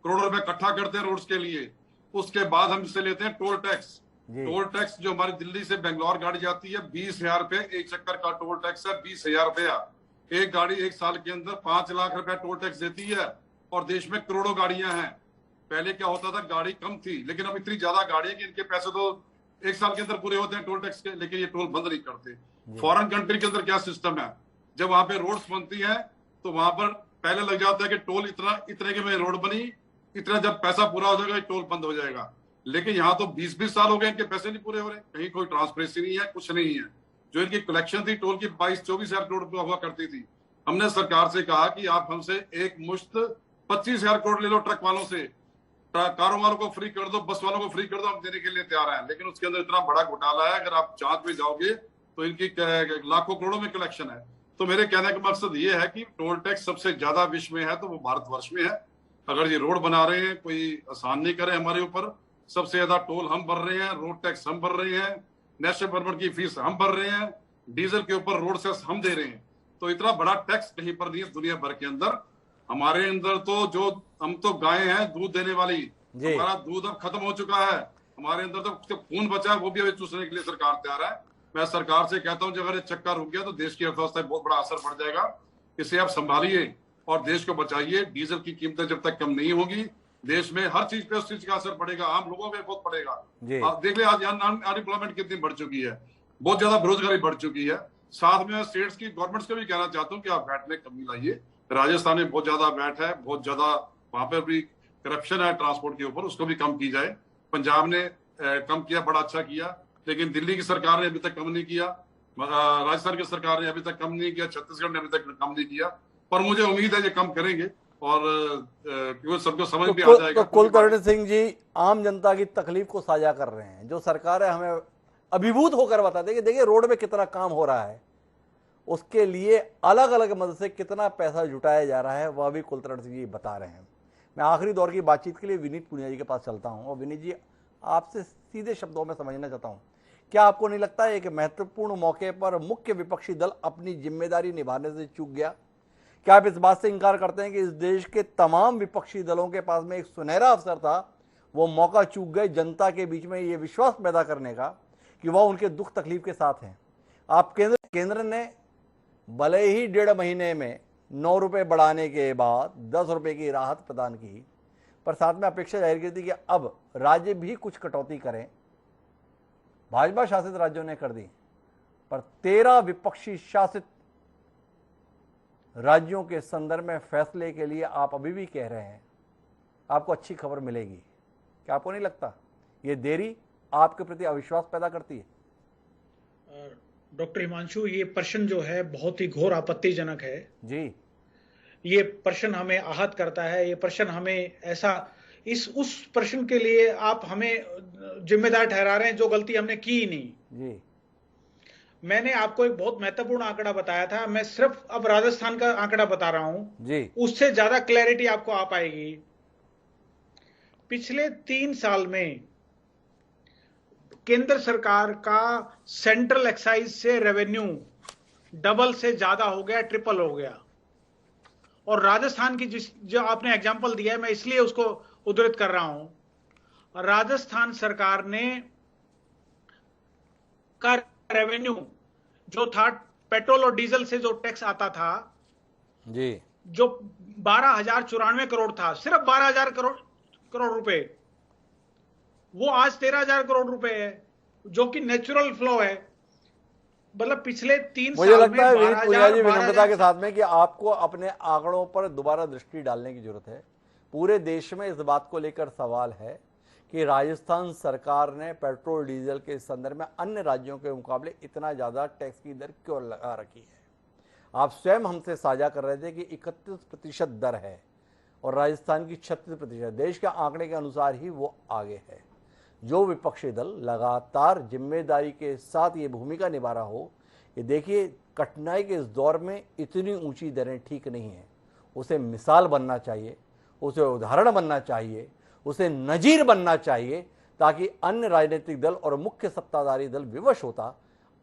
करोड़ों रुपए इकट्ठा करते हैं रोड्स के लिए। उसके बाद हम इससे लेते हैं टोल टैक्स। टोल टैक्स जो हमारी दिल्ली से बेंगलोर गाड़ी जाती है, 20,000 रुपए एक चक्कर का टोल टैक्स है, 20,000 रुपया। एक गाड़ी एक साल के अंदर 5 लाख रुपया टोल टैक्स देती है, और देश में करोड़ों गाड़ियां हैं। पहले क्या होता था, गाड़ी कम थी, लेकिन अब इतनी ज्यादा गाड़ी है कि इनके पैसे तो एक साल के अंदर पूरे होते हैं टोल टैक्स के, लेकिन ये टोल बंद नहीं करते। फॉरेन कंट्री के अंदर क्या सिस्टम है, जब वहां पे रोड्स बनती है तो वहां पर पहले लग जाता है कि टोल इतने के में रोड बनी, इतना जब पैसा पूरा हो जाएगा टोल बंद हो जाएगा। लेकिन यहाँ तो 20-20 साल हो गए, इनके पैसे नहीं पूरे हो रहे, कहीं कोई ट्रांसपेरेंसी नहीं है, कुछ नहीं है। जो इनकी कलेक्शन थी टोल की 22-24,000 करोड़ रुपया हुआ करती थी। हमने सरकार से कहा कि आप हमसे एक मुश्त 25,000 करोड़ ले लो, ट्रक वालों से, कारों वालों को फ्री कर दो, बस वालों को फ्री कर दो, हम देने के लिए तैयार हैं। लेकिन उसके अंदर इतना बड़ा घोटाला है, अगर आप जांच में जाओगे तो इनकी लाखों करोड़ों में कलेक्शन है। तो मेरे कहने का मकसद ये है कि टोल टैक्स सबसे ज्यादा विश्व में है तो वो भारतवर्ष में है। अगर ये रोड बना रहे हैं, कोई आसान नहीं करे हमारे ऊपर, सबसे ज्यादा टोल हम भर रहे हैं, रोड टैक्स हम भर रहे हैं, नेशनल परमिट की फीस हम भर रहे हैं, डीजल के ऊपर रोड सेस हम दे रहे हैं। तो इतना बड़ा टैक्स कहीं पर नहीं है दुनिया भर के अंदर। हमारे अंदर तो जो हम तो गाय हैं दूध देने वाली, हमारा दूध अब खत्म हो चुका है, हमारे अंदर तो खून बचा है, वो भी अभी चूसने के लिए सरकार तैयार है। मैं सरकार से कहता हूं, जब अगर चक्का रुक गया तो देश की अर्थव्यवस्था बहुत बड़ा असर पड़ जाएगा। इसे आप संभालिए और देश को बचाइए। डीजल की कीमतें जब तक कम नहीं होगी, देश में हर चीज पे उस चीज का असर पड़ेगा, आम लोगों पे बहुत पड़ेगा। देख ले आज अनएम्प्लॉयमेंट कितनी बढ़ चुकी है, बहुत ज्यादा बेरोजगारी बढ़ चुकी है। साथ में स्टेट्स की गवर्नमेंट्स को भी कहना चाहता हूँ कि आप वैट में कमी लाइए। राजस्थान में बहुत ज्यादा वैट है, बहुत ज्यादा वहां पर भी करप्शन है ट्रांसपोर्ट के ऊपर, उसको भी कम की जाए। पंजाब ने कम किया, बड़ा अच्छा किया, लेकिन दिल्ली की सरकार ने अभी तक कम नहीं किया, राजस्थान की सरकार ने अभी तक कम नहीं किया, छत्तीसगढ़ ने अभी तक कम नहीं किया। पर मुझे उम्मीद है ये कम करेंगे और क्योंकि सबको समझ भी आ जाएगा। तो कुलकर्ण सिंह जी आम जनता की तकलीफ को साझा कर रहे हैं। जो सरकार है हमें अभिभूत होकर बताते हैं कि देखिए रोड में कितना काम हो रहा है, उसके लिए अलग अलग मदद से कितना पैसा जुटाया जा रहा है, वह भी कुलकर्ण सिंह जी बता रहे हैं। मैं आखिरी दौर की बातचीत के लिए विनीत पुनिया जी के पास चलता हूं और विनीत जी आपसे सीधे शब्दों में समझना चाहता हूं, क्या आपको नहीं लगता है कि महत्वपूर्ण मौके पर मुख्य विपक्षी दल अपनी जिम्मेदारी निभाने से चूक गया? क्या आप इस बात से इंकार करते हैं कि इस देश के तमाम विपक्षी दलों के पास में एक सुनहरा अवसर था, वो मौका चूक गए जनता के बीच में ये विश्वास पैदा करने का कि वह उनके दुख तकलीफ के साथ हैं? आप केंद्र ने भले ही 1.5 महीने में 9 रुपए बढ़ाने के बाद 10 रुपए की राहत प्रदान की, पर साथ में अपेक्षा जाहिर की थी कि अब राज्य भी कुछ कटौती करें। भाजपा शासित राज्यों ने कर दी, पर 13 विपक्षी शासित राज्यों के संदर्भ में फैसले के लिए आप अभी भी कह रहे हैं आपको अच्छी खबर मिलेगी, क्या आपको नहीं लगता ये देरी आपके प्रति अविश्वास पैदा करती है? डॉक्टर हिमांशु, ये प्रश्न जो है बहुत ही घोर आपत्तिजनक है जी। ये प्रश्न हमें आहत करता है। ये प्रश्न हमें ऐसा उस प्रश्न के लिए आप हमें जिम्मेदार ठहरा रहे हैं जो गलती हमने की ही नहीं जी। मैंने आपको एक बहुत महत्वपूर्ण आंकड़ा बताया था, मैं सिर्फ अब राजस्थान का आंकड़ा बता रहा हूं जी। उससे ज्यादा क्लैरिटी आपको आ पाएगी। पिछले 3 साल में केंद्र सरकार का सेंट्रल एक्साइज से रेवेन्यू डबल से ज्यादा हो गया, ट्रिपल हो गया। और राजस्थान की जो आपने एग्जांपल दिया है, मैं इसलिए उसको उद्धृत कर रहा हूं। राजस्थान सरकार ने का रेवेन्यू जो था पेट्रोल और डीजल से जो टैक्स आता था जी, जो 12,094 करोड़ था, सिर्फ 12,000 करोड़ रुपए, वो आज 13,000 करोड़ रुपए है, जो कि नेचुरल फ्लो है। मतलब पिछले 3 मुझे साल लगता है में विनीत पूजा जी विनम्रता के साथ में कि आपको अपने आंकड़ों पर दोबारा दृष्टि डालने की जरूरत है। पूरे देश में इस बात को लेकर सवाल है कि राजस्थान सरकार ने पेट्रोल डीजल के संदर्भ में अन्य राज्यों के मुकाबले इतना ज्यादा टैक्स की दर क्यों लगा रखी है। आप स्वयं हमसे साझा कर रहे थे कि 31% दर है और राजस्थान की 36%। देश के आंकड़े के अनुसार ही वो आगे है। जो विपक्षी दल लगातार जिम्मेदारी के साथ ये भूमिका निभा रहा हो कि देखिए कठिनाई के इस दौर में इतनी ऊंची दरें ठीक नहीं है, उसे मिसाल बनना चाहिए, उसे उदाहरण बनना चाहिए, उसे नजीर बनना चाहिए, ताकि अन्य राजनीतिक दल और मुख्य सत्ताधारी दल विवश होता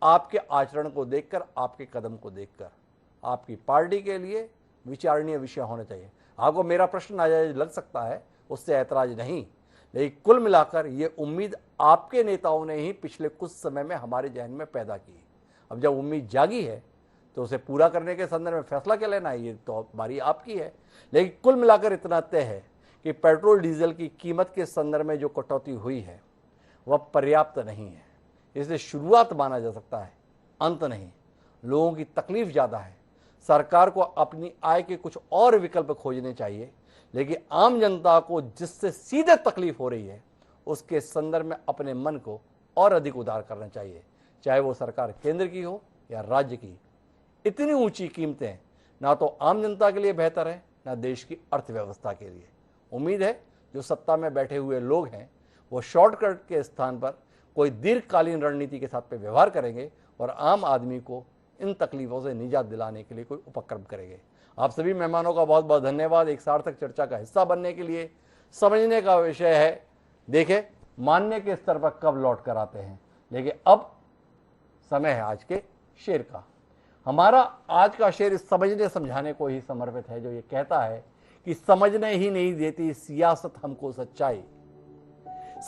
आपके आचरण को देखकर, आपके कदम को देखकर। आपकी पार्टी के लिए विचारणीय विषय होना चाहिए। आपको मेरा प्रश्न नाजायज लग सकता है, उससे ऐतराज नहीं, लेकिन कुल मिलाकर ये उम्मीद आपके नेताओं ने ही पिछले कुछ समय में हमारे जहन में पैदा की। अब जब उम्मीद जागी है तो उसे पूरा करने के संदर्भ में फैसला क्या लेना है, ये तो बारी आपकी है। लेकिन कुल मिलाकर इतना तय है कि पेट्रोल डीजल की कीमत के संदर्भ में जो कटौती हुई है वह पर्याप्त नहीं है। इसे शुरुआत माना जा सकता है, अंत नहीं। लोगों की तकलीफ ज़्यादा है। सरकार को अपनी आय के कुछ और विकल्प खोजने चाहिए, लेकिन आम जनता को जिससे सीधे तकलीफ हो रही है उसके संदर्भ में अपने मन को और अधिक उदार करना चाहिए, चाहे वो सरकार केंद्र की हो या राज्य की। इतनी ऊंची कीमतें ना तो आम जनता के लिए बेहतर है, ना देश की अर्थव्यवस्था के लिए। उम्मीद है जो सत्ता में बैठे हुए लोग हैं वो शॉर्टकट के स्थान पर कोई दीर्घकालीन रणनीति के साथ पे व्यवहार करेंगे और आम आदमी को इन तकलीफों से निजात दिलाने के लिए कोई उपक्रम करेंगे। आप सभी मेहमानों का बहुत बहुत धन्यवाद एक सार्थक चर्चा का हिस्सा बनने के लिए। समझने का विषय है, देखें मानने के स्तर पर कब लौट कर आते हैं, लेकिन अब समय है आज के शेर का। हमारा आज का शेर इस समझने समझाने को ही समर्पित है, जो ये कहता है कि समझने ही नहीं देती सियासत हमको सच्चाई,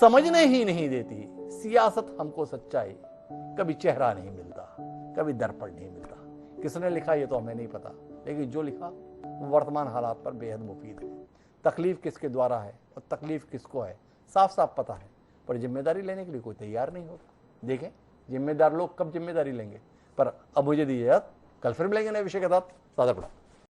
समझने ही नहीं देती सियासत हमको सच्चाई। कभी चेहरा नहीं मिलता, कभी दर्पण नहीं मिलता। किसने लिखा ये तो हमें नहीं पता, लेकिन जो लिखा वो वर्तमान हालात पर बेहद मुफीद है। तकलीफ किसके द्वारा है और तकलीफ किसको है साफ साफ पता है, पर जिम्मेदारी लेने के लिए कोई तैयार नहीं होता। देखें जिम्मेदार लोग कब जिम्मेदारी लेंगे। पर अब मुझे दीजिए, कल फिर मिलेंगे नए विषय के साथ। सादर प्रणाम।